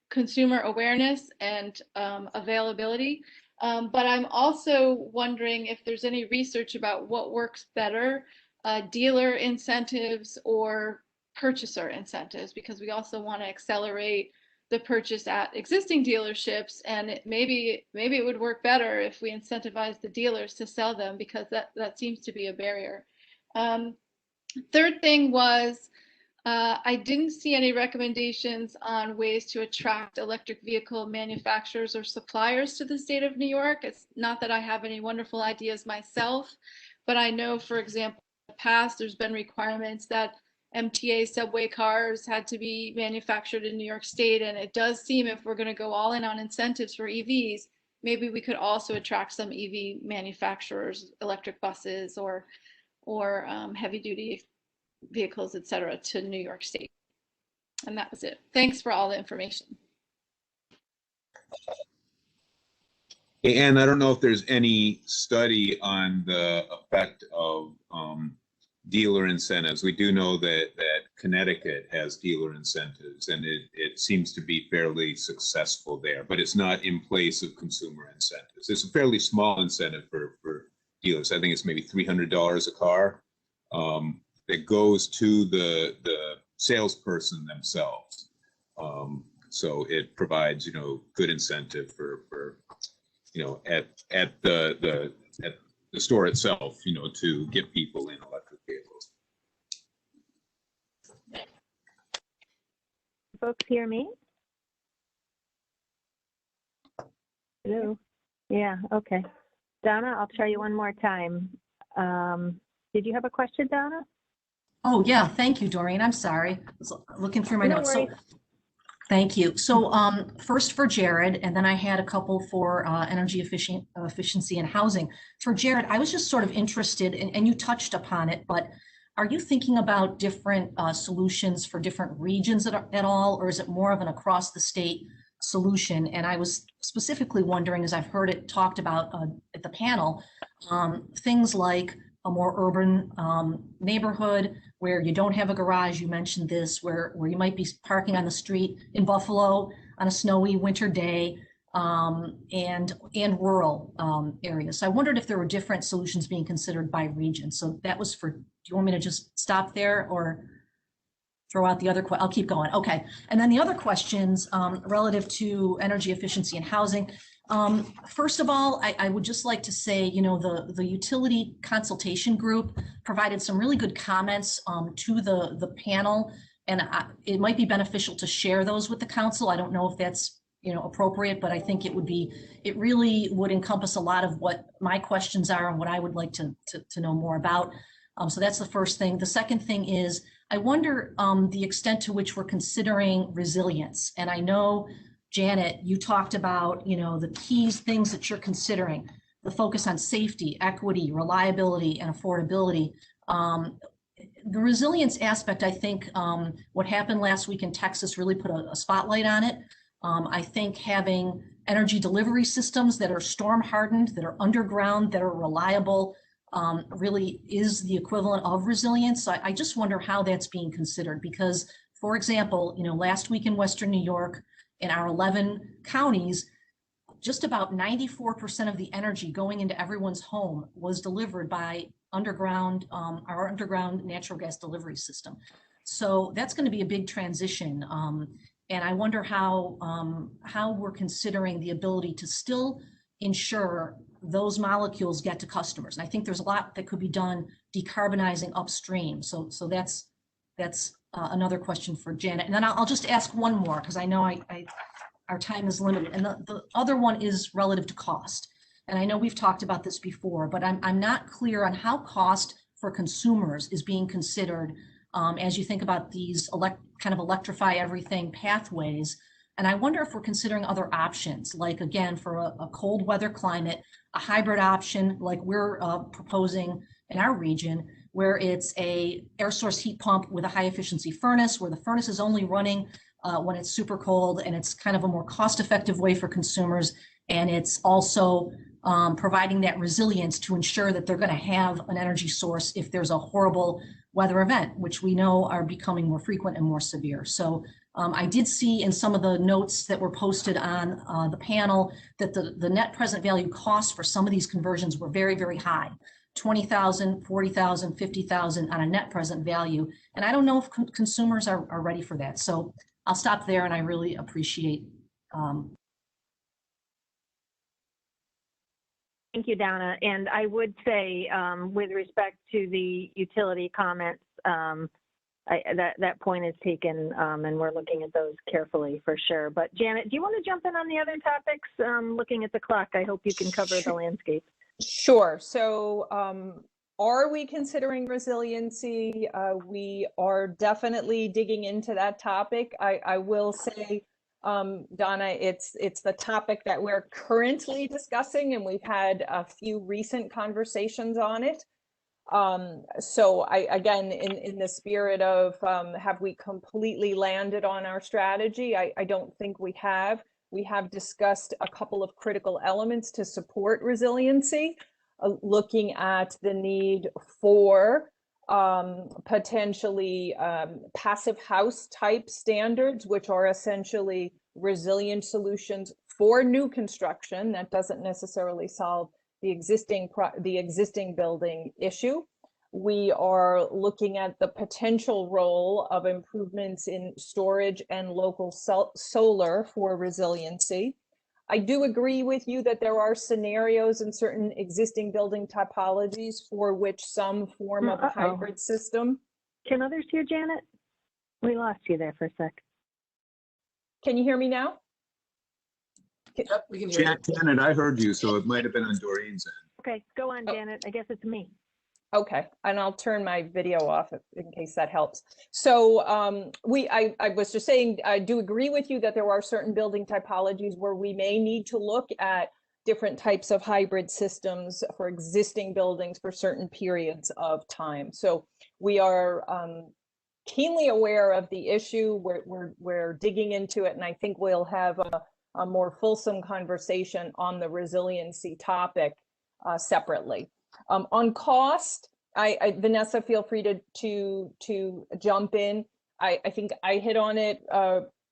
consumer awareness and availability. But I'm also wondering if there's any research about what works better, dealer incentives or purchaser incentives, because we also want to accelerate the purchase at existing dealerships, and maybe it would work better if we incentivize the dealers to sell them, because that seems to be a barrier. Third thing was I didn't see any recommendations on ways to attract electric vehicle manufacturers or suppliers to the state of New York. It's not that I have any wonderful ideas myself, but I know, for example, in the past there's been requirements that MTA subway cars had to be manufactured in New York State, and it does seem, if we're going to go all in on incentives for EVs, maybe we could also attract some EV manufacturers, electric buses or heavy duty vehicles, et cetera, to New York State. And that was it. Thanks for all the information. And I don't know if there's any study on the effect of dealer incentives. We do know that Connecticut has dealer incentives, and it seems to be fairly successful there, but it's not in place of consumer incentives. It's a fairly small incentive for dealers. I think it's maybe $300 a car that goes to the salesperson themselves. So it provides, good incentive for at the store itself, to get people in electric vehicles. Folks hear me? Hello? Yeah, okay. Donna, I'll try you one more time. Did you have a question, Donna? Oh, yeah. Thank you, Doreen. I'm sorry. I was looking through my No notes. worries. So, thank you. So first for Jared, and then I had a couple for energy efficiency and housing. For Jared, I was just sort of interested, and you touched upon it, but Are you thinking about different solutions for different regions at all, or is it more of an across the state solution? And I was specifically wondering, as I've heard it talked about at the panel, things like a more urban neighborhood where you don't have a garage. You mentioned this, where you might be parking on the street in Buffalo on a snowy winter day, and rural areas. So I wondered if there were different solutions being considered by region. So that was for, do you want me to just stop there or throw out the other I'll keep going. Okay. And then the other questions relative to energy efficiency and housing. First of all, I would just like to say, you know, the utility consultation group provided some really good comments to the panel, and it might be beneficial to share those with the council. I don't know if that's, you know, appropriate, but I think it really would encompass a lot of what my questions are and what I would like to know more about. So that's the first thing. The second thing is, I wonder the extent to which we're considering resilience. And I know, Janet, you talked about, you know, the keys, things that you're considering, the focus on safety, equity, reliability, and affordability. The resilience aspect, I think what happened last week in Texas really put a spotlight on it. I think having energy delivery systems that are storm hardened, that are underground, that are reliable, really is the equivalent of resilience. So I just wonder how that's being considered, because, for example, you know, last week in Western New York, in our 11 counties, just about 94% of the energy going into everyone's home was delivered by our underground natural gas delivery system. So that's going to be a big transition. And I wonder how we're considering the ability to still ensure those molecules get to customers. And I think there's a lot that could be done decarbonizing upstream. So that's another question for Janet. And then I'll just ask one more, because I know our time is limited. And the other one is relative to cost. And I know we've talked about this before, but I'm not clear on how cost for consumers is being considered as you think about these kind of electrify everything pathways. And I wonder if we're considering other options, like, again, for a cold weather climate, a hybrid option like we're proposing in our region, where it's a air source heat pump with a high efficiency furnace, where the furnace is only running when it's super cold, and it's kind of a more cost-effective way for consumers. And it's also providing that resilience to ensure that they're going to have an energy source if there's a horrible weather event, which we know are becoming more frequent and more severe. So I did see in some of the notes that were posted on the panel that the net present value costs for some of these conversions were very, very high. 20,000, 40,000, 50,000 on a net present value. And I don't know if consumers are ready for that. So I'll stop there, and I really appreciate. Thank you, Donna. And I would say, with respect to the utility comments, that point is taken, and we're looking at those carefully for sure. But Janet, do you want to jump in on the other topics? Looking at the clock, I hope you can cover the landscape. Sure. So are we considering resiliency? We are definitely digging into that topic. I will say, Donna, it's the topic that we're currently discussing, and we've had a few recent conversations on it. So again, in the spirit of have we completely landed on our strategy? I don't think we have. We have discussed a couple of critical elements to support resiliency, looking at the need for potentially passive house type standards, which are essentially resilient solutions for new construction. That doesn't necessarily solve the existing building issue. We are looking at the potential role of improvements in storage and local solar for resiliency. I do agree with you that there are scenarios in certain existing building typologies for which some form of a hybrid system. Can others hear Janet? We lost you there for a sec. Can you hear me now? Yep, we can hear you. Janet, I heard you, so it might have been on Doreen's end. Okay, go on, Janet. I guess it's me. Okay, and I'll turn my video off in case that helps. So I was just saying, I do agree with you that there are certain building typologies where we may need to look at different types of hybrid systems for existing buildings for certain periods of time. So we are keenly aware of the issue. We're digging into it, and I think we'll have a more fulsome conversation on the resiliency topic separately. On cost, Vanessa, feel free to jump in. I think I hit on it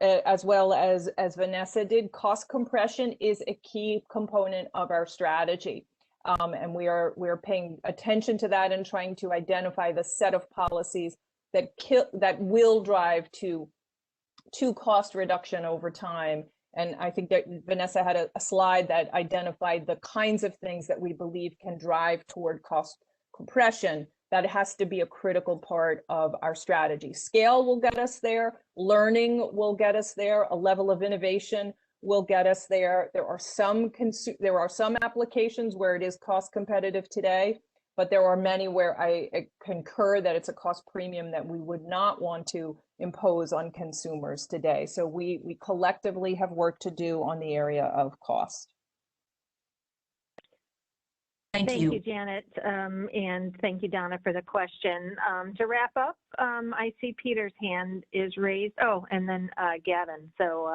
as well as Vanessa did. Cost compression is a key component of our strategy. And we're paying attention to that and trying to identify the set of policies that will drive to cost reduction over time. And I think that Vanessa had a slide that identified the kinds of things that we believe can drive toward cost compression. That has to be a critical part of our strategy. Scale will get us there. Learning will get us there. A level of innovation will get us there. There are some applications where it is cost competitive today, but there are many where I concur that it's a cost premium that we would not want to impose on consumers today. So we collectively have work to do on the area of cost. Thank you, Janet, and thank you, Donna, for the question. To wrap up, I see Peter's hand is raised. Oh, and then Gavin. So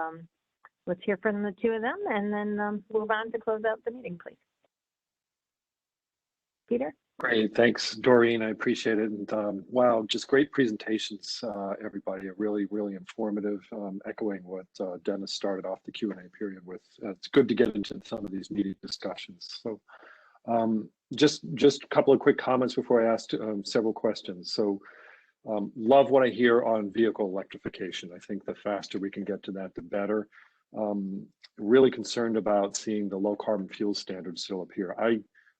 let's hear from the two of them, and then move on to close out the meeting, please. Peter? Great, thanks, Doreen. I appreciate it. And wow, just great presentations, everybody. Really, really informative. Echoing what Dennis started off the Q&A period with. It's good to get into some of these meeting discussions. So. Just a couple of quick comments before I ask several questions. So love what I hear on vehicle electrification. I think the faster we can get to that, the better. Really concerned about seeing the low carbon fuel standard still up here.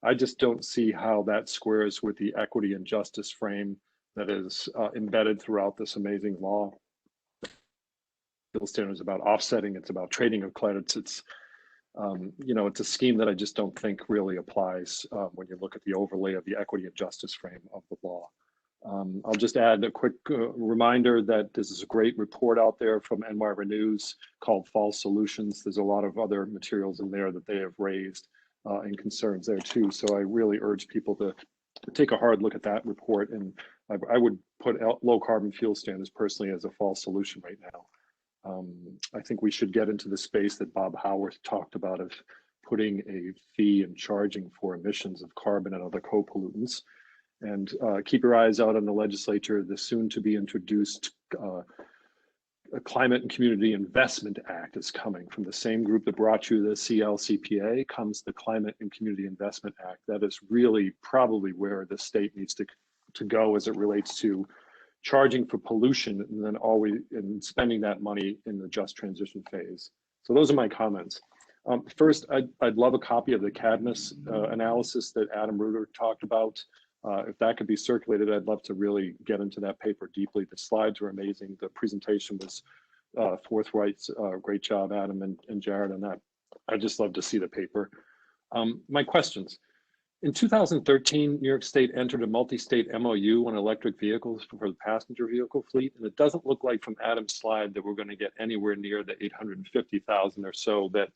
I just don't see how that squares with the equity and justice frame that is embedded throughout this amazing law. Fuel standard is about offsetting, it's about trading of credits, it's it's a scheme that I just don't think really applies when you look at the overlay of the equity and justice frame of the law. I'll just add a quick reminder that this is a great report out there from NY Renews called False Solutions. There's a lot of other materials in there that they have raised and concerns there too. So I really urge people to take a hard look at that report. And I would put low carbon fuel standards personally as a false solution right now. I think we should get into the space that Bob Howarth talked about of putting a fee and charging for emissions of carbon and other co-pollutants. And keep your eyes out on the legislature, the soon to be introduced Climate and Community Investment Act is coming. From the same group that brought you the CLCPA comes the Climate and Community Investment Act. That is really probably where the state needs to go as it relates to charging for pollution and then always spending that money in the just transition phase. So those are my comments. First, I'd love a copy of the Cadmus analysis that Adam Reuter talked about. If that could be circulated, I'd love to really get into that paper deeply. The slides were amazing. The presentation was forthright. Great job, Adam and Jared, on that. I'd just love to see the paper. My questions. In 2013, New York State entered a multi-state MOU on electric vehicles for the passenger vehicle fleet, and it doesn't look like from Adam's slide that we're going to get anywhere near the 850,000 or so that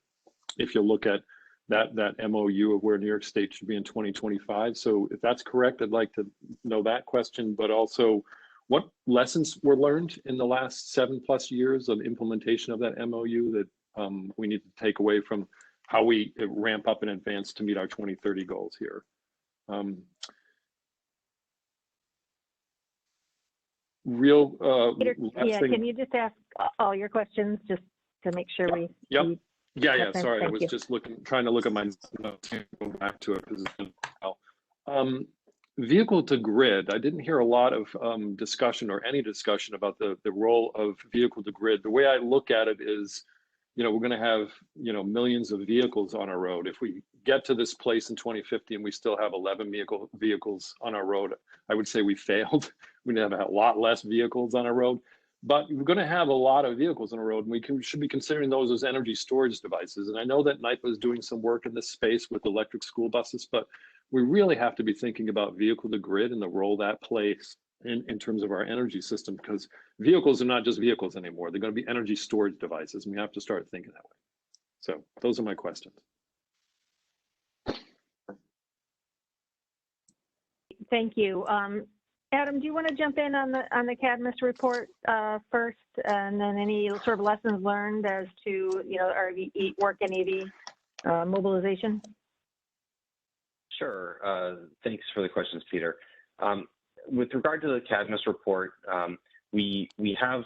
if you look at that MOU of where New York State should be in 2025. So if that's correct, I'd like to know that question, but also what lessons were learned in the last 7+ years of implementation of that MOU that we need to take away from how we ramp up in advance to meet our 2030 goals here. Peter, yeah, can you just ask all your questions just to make sure we... Yep. Yeah, sorry, I was you. just trying to look at my notes and go back to it because it's been a while. Vehicle to grid, I didn't hear a lot of discussion or any discussion about the role of vehicle to grid. The way I look at it is, we're going to have, millions of vehicles on our road. If we get to this place in 2050 and we still have 11 vehicles on our road, I would say we failed. We need to have a lot less vehicles on our road. But we're going to have a lot of vehicles on the road, and we should be considering those as energy storage devices. And I know that NYPA is doing some work in this space with electric school buses, but we really have to be thinking about vehicle to grid and the role that plays in terms of our energy system, because vehicles are not just vehicles anymore. They're going to be energy storage devices, and we have to start thinking that way. So those are my questions. Thank you. Adam, do you want to jump in on the Cadmus report first, and then any sort of lessons learned as to our work in EV mobilization? Sure. Thanks for the questions, Peter. With regard to the Cadmus report, we have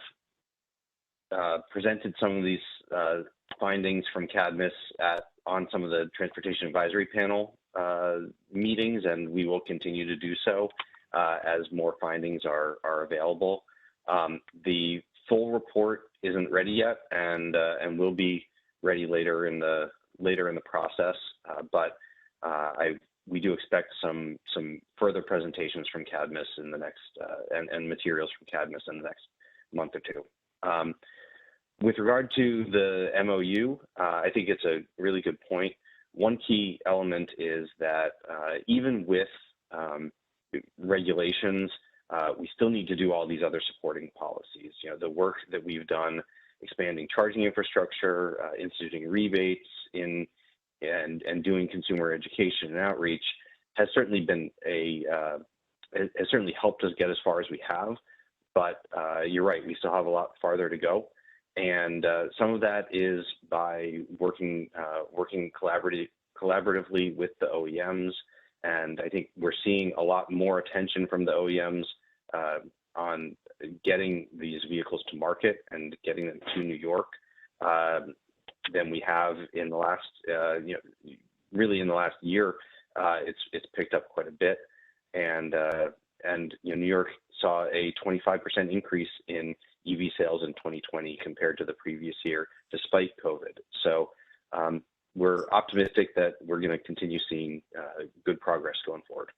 presented some of these findings from Cadmus on some of the Transportation Advisory Panel meetings, and we will continue to do so as more findings are available. The full report isn't ready yet, and will be ready later in the process. But we do expect some further presentations from Cadmus in the next and materials from Cadmus in the next month or two. With regard to the MOU, I think it's a really good point. One key element is that even with regulations, we still need to do all these other supporting policies. The work that we've done expanding charging infrastructure, instituting rebates and doing consumer education and outreach has certainly been has certainly helped us get as far as we have. But you're right, we still have a lot farther to go. And some of that is by working collaboratively with the OEMs. And I think we're seeing a lot more attention from the OEMs on getting these vehicles to market and getting them to New York than we have in the last, really in the last year. It's picked up quite a bit, and New York saw a 25% increase in EV sales in 2020 compared to the previous year, despite COVID. So we're optimistic that we're going to continue seeing good progress going forward.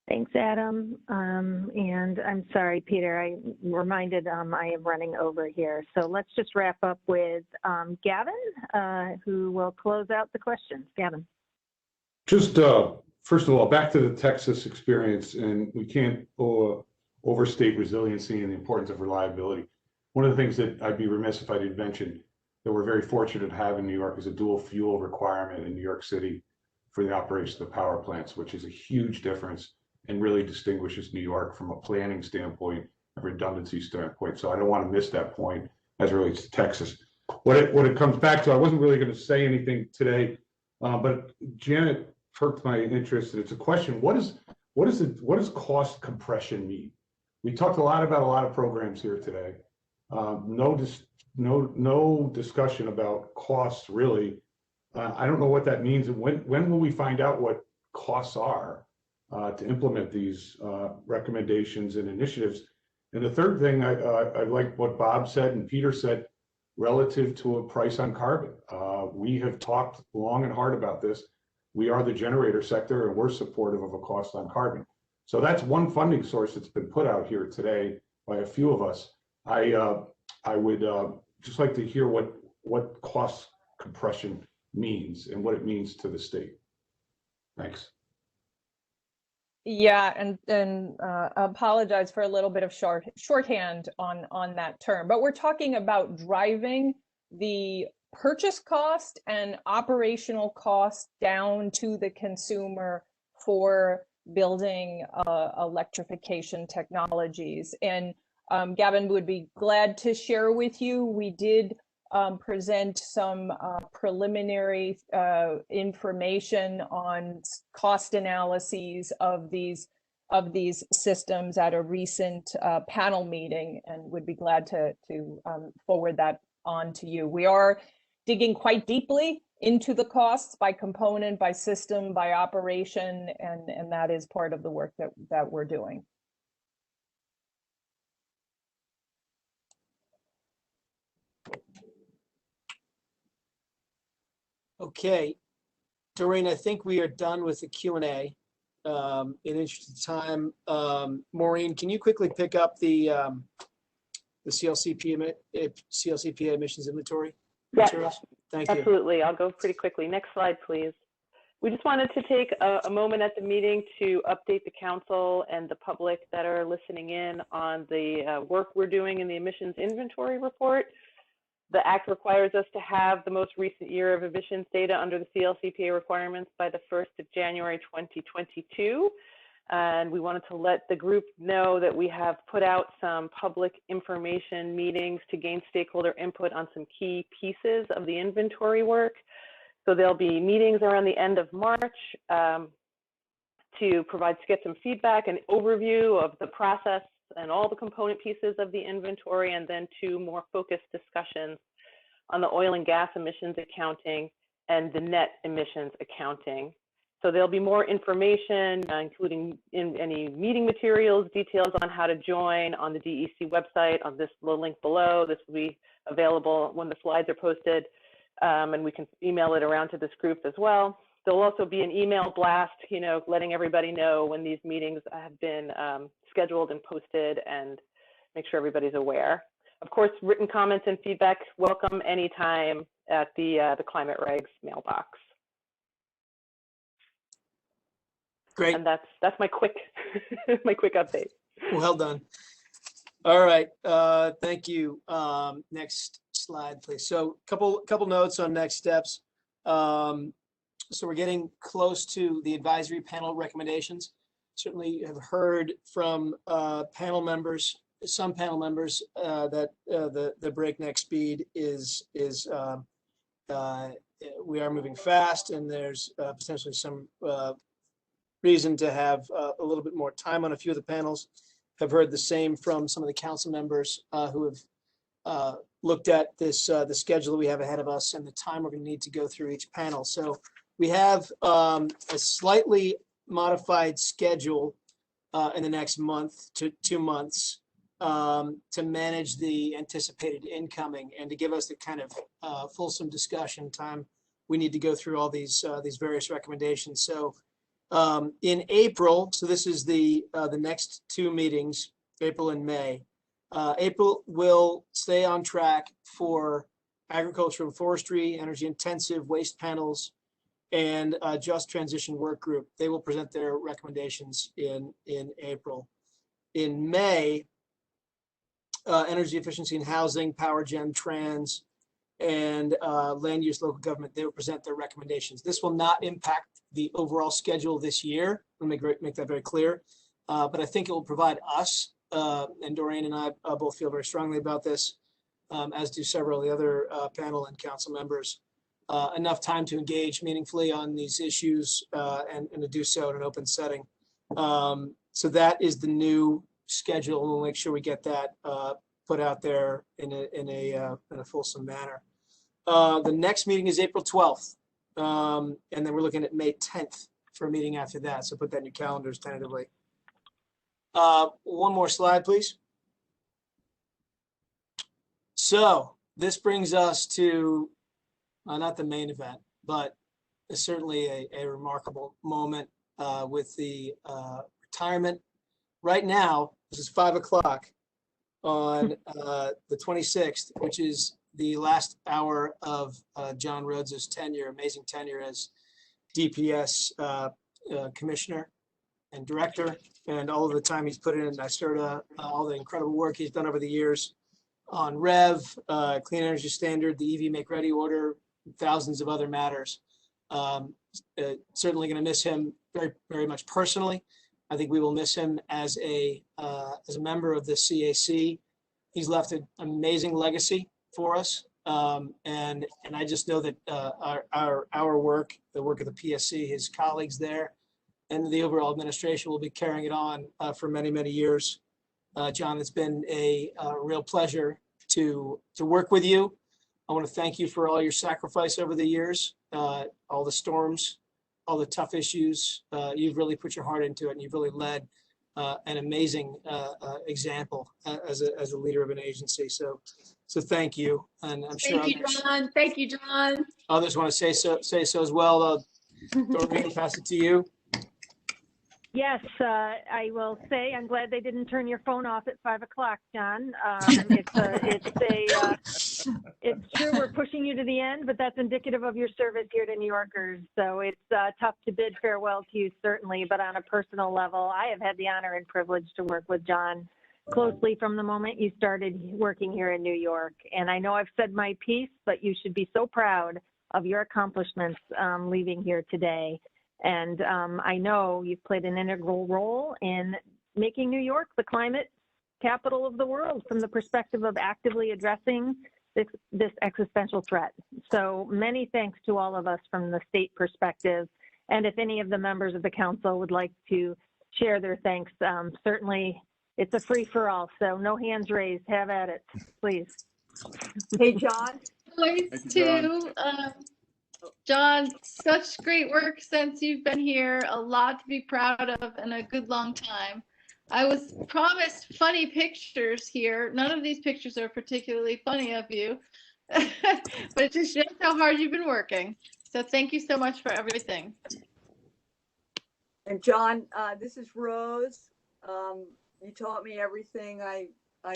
Thanks, Adam. And I'm sorry, Peter, I reminded I am running over here. So let's just wrap up with Gavin, who will close out the questions. Gavin. Just first of all, back to the Texas experience, and we can't overstate resiliency and the importance of reliability. One of the things that I'd be remiss if I didn't mention that we're very fortunate to have in New York is a dual fuel requirement in New York City for the operation of the power plants, which is a huge difference and really distinguishes New York from a planning standpoint, a redundancy standpoint. So I don't want to miss that point as it relates to Texas. What it comes back to, I wasn't really going to say anything today, but Janet perked my interest, and it's a question: what does cost compression mean? We talked a lot about a lot of programs here today. No discussion about costs really. I don't know what that means, and when will we find out what costs are to implement these recommendations and initiatives? And the third thing, I like what Bob said and Peter said relative to a price on carbon. We have talked long and hard about this. We are the generator sector, and we're supportive of a cost on carbon. So that's one funding source that's been put out here today by a few of us. I would just like to hear what cost compression means and what it means to the state. Thanks. Yeah, and apologize for a little bit of shorthand on that term, but we're talking about driving the purchase cost and operational cost down to the consumer for building electrification technologies. And Gavin would be glad to share with you, we did present some preliminary information on cost analyses of these systems at a recent panel meeting, and would be glad to forward that on to you. We are digging quite deeply into the costs by component, by system, by operation, and that is part of the work that we're doing. Okay, Doreen, I think we are done with the Q&A. In interest of time, Maureen, can you quickly pick up the CLCPA emissions inventory materials? Thank you. Absolutely. I'll go pretty quickly. Next slide, please. We just wanted to take a moment at the meeting to update the council and the public that are listening in on the work we're doing in the emissions inventory report. The Act requires us to have the most recent year of emissions data under the CLCPA requirements by the 1st of January 2022. And we wanted to let the group know that we have put out some public information meetings to gain stakeholder input on some key pieces of the inventory work. So there'll be meetings around the end of March to get some feedback and overview of the process and all the component pieces of the inventory, and then 2 more focused discussions on the oil and gas emissions accounting and the net emissions accounting. So there'll be more information, including in any meeting materials, details on how to join on the DEC website, on this link below. This will be available when the slides are posted, and we can email it around to this group as well. There'll also be an email blast, letting everybody know when these meetings have been scheduled and posted, and make sure everybody's aware. Of course, written comments and feedback welcome anytime at the Climate Regs mailbox. Great. And that's my quick update. Well done. All right. Thank you. Next slide, please. So couple notes on next steps. So we're getting close to the advisory panel recommendations. Certainly have heard from panel members, some panel members, that the breakneck speed is we are moving fast, and there's potentially some reason to have a little bit more time on a few of the panels. Have heard the same from some of the council members who have looked at this the schedule that we have ahead of us and the time we're going to need to go through each panel. So we have a slightly modified schedule in the next month to 2 months to manage the anticipated incoming and to give us the kind of fulsome discussion time we need to go through all these various recommendations. So in April, so this is the next 2 meetings, April and May. April will stay on track for agriculture and forestry, energy intensive, waste panels, and just transition work group. They will present their recommendations in April. In May, energy efficiency and housing, power gen, trans, and land use, local government, they will present their recommendations. This will not impact the overall schedule this year. Let me make that very clear. But I think it will provide us, and Doreen and I both feel very strongly about this, as do several of the other panel and council members, enough time to engage meaningfully on these issues and to do so in an open setting. So that is the new schedule. We'll make sure we get that put out there in a fulsome manner. The next meeting is April 12th. And then we're looking at May 10th for a meeting after that. So put that in your calendars tentatively. One more slide, please. So this brings us to not the main event, but certainly a remarkable moment with the retirement. Right now, this is 5 o'clock on the 26th, which is the last hour of John Rhodes' tenure, amazing tenure as DPS commissioner and director, and all of the time he's put in NYSERDA, all the incredible work he's done over the years on REV, Clean Energy Standard, the EV Make Ready Order, thousands of other matters. Certainly going to miss him very, very much personally. I think we will miss him as a member of the CAC. He's left an amazing legacy for us, and I just know that our work, the work of the PSC, his colleagues there, and the overall administration will be carrying it on for many, many years. John, it's been a real pleasure to work with you. I want to thank you for all your sacrifice over the years, all the storms, all the tough issues. You've really put your heart into it, and you've really led an amazing example as a leader of an agency. So thank you, and I'm sure Thank you, John. Thank you, John. others want to say so as well. Doreen, pass it to you. Yes, I will say I'm glad they didn't turn your phone off at 5 o'clock, John. It's true we're pushing you to the end, but that's indicative of your service here to New Yorkers. So it's tough to bid farewell to you, certainly, but on a personal level, I have had the honor and privilege to work with John closely from the moment you started working here in New York. And I know I've said my piece, but you should be so proud of your accomplishments leaving here today. And I know you've played an integral role in making New York the climate capital of the world from the perspective of actively addressing this existential threat. So many thanks to all of us from the state perspective. And if any of the members of the council would like to share their thanks, certainly it's a free for all. So no hands raised, have at it, please. Hey, John. Voice too. John, such great work since you've been here. A lot to be proud of and a good long time. I was promised funny pictures here. None of these pictures are particularly funny of you, but it just shows how hard you've been working. So thank you so much for everything. And John, this is Rose. You taught me everything I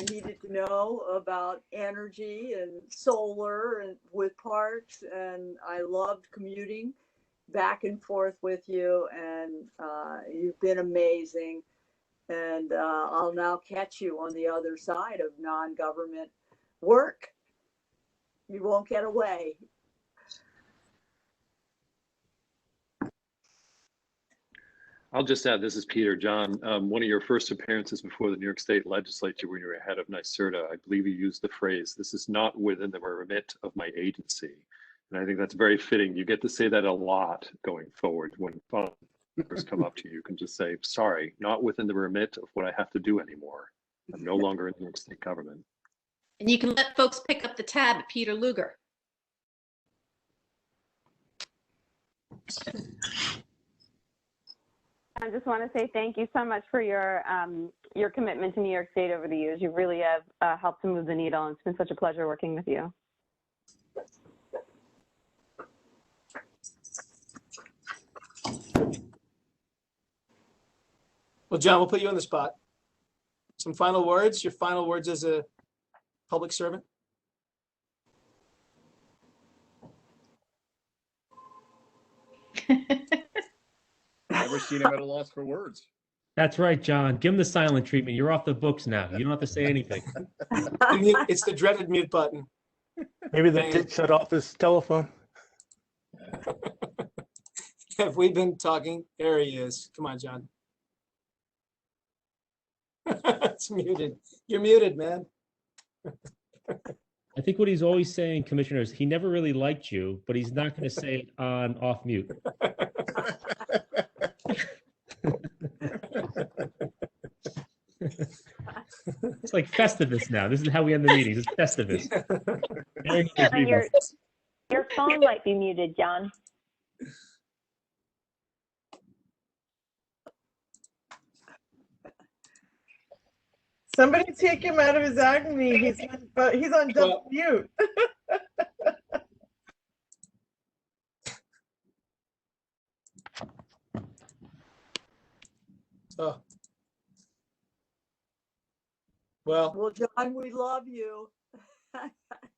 needed to know about energy and solar and with parks, and I loved commuting back and forth with you, and you've been amazing. And I'll now catch you on the other side of non-government work. You won't get away. I'll just add, this is Peter. John, one of your first appearances before the New York State Legislature when you were head of NYSERDA, I believe you used the phrase, "This is not within the remit of my agency." And I think that's very fitting. You get to say that a lot going forward when funds come up to you. You can just say, sorry, not within the remit of what I have to do anymore. I'm no longer in the New York State government. And you can let folks pick up the tab at Peter Luger. I just want to say thank you so much for your commitment to New York State over the years. You really have helped to move the needle, and it's been such a pleasure working with you. Well, John, we'll put you on the spot. Some final words, your final words as a public servant. Never seen him at a loss for words. That's right, John. Give him the silent treatment. You're off the books now. You don't have to say anything. It's the dreaded mute button. Maybe they did shut off his telephone. Have we been talking? There he is. Come on, John. It's muted. You're muted, man. I think what he's always saying, Commissioner, is he never really liked you, but he's not going to say it on off mute. It's like Festivus now. This is how we end the meetings. It's Festivus. Your phone might be muted, John. Somebody take him out of his agony. He's on double mute. Oh. Well, John, we love you.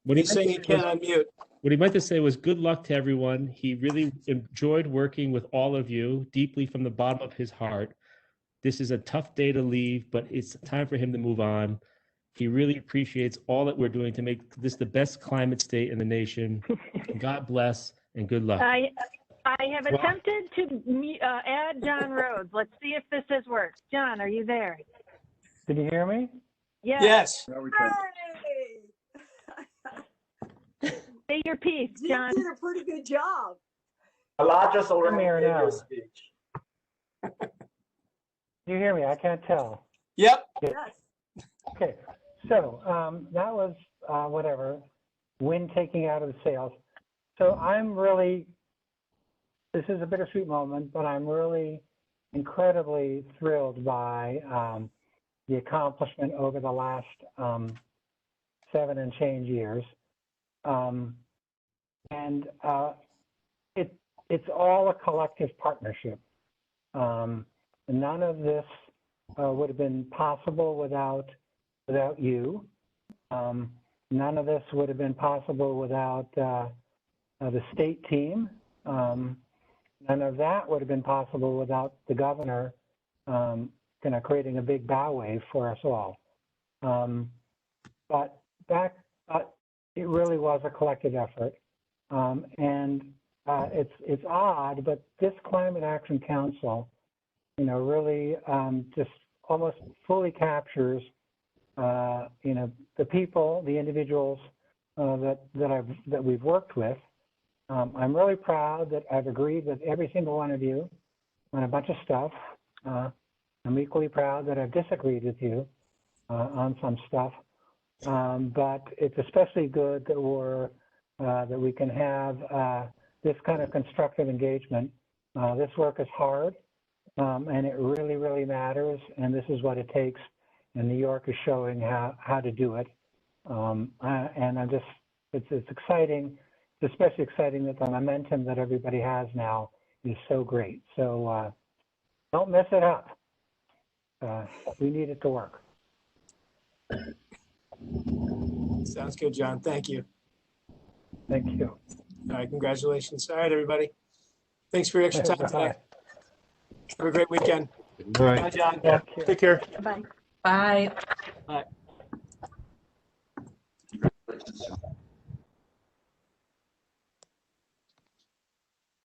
What he's saying he can't unmute. What he meant to say was good luck to everyone. He really enjoyed working with all of you deeply from the bottom of his heart. This is a tough day to leave, but it's time for him to move on. He really appreciates all that we're doing to make this the best climate state in the nation. God bless and good luck. I have attempted to add John Rhodes. Let's see if this has worked. John, are you there? Can you hear me? Yes. Yes. Now we can. Say your piece, John. You did a pretty good job. Allah just already Here gave now. your speech. Do you hear me? I can't tell. Yep. Yes. Okay. So that was whatever, wind taking out of the sails. So I'm really, this is a bittersweet moment, but I'm really incredibly thrilled by the accomplishment over the last 7 and change years. It's all a collective partnership. None of this would have been possible without you. None of this would have been possible without the state team. None of that would have been possible without the governor kind of creating a big bow wave for us all. But it really was a collective effort. And it's odd, but this Climate Action Council, really just almost fully captures, the people, the individuals that we've worked with. I'm really proud that I've agreed with every single one of you on a bunch of stuff. I'm equally proud that I've disagreed with you on some stuff. But it's especially good that we can have this kind of constructive engagement. This work is hard, and it really, really matters. And this is what it takes. And New York is showing how to do it. And it's exciting. It's especially exciting that the momentum that everybody has now is so great. So don't mess it up. We need it to work. Sounds good, John. Thank you. Thank you. All right, congratulations. All right, everybody. Thanks for your extra time today. Have a great weekend. Bye. Bye, John. Yeah, take care. Bye. Bye. Bye.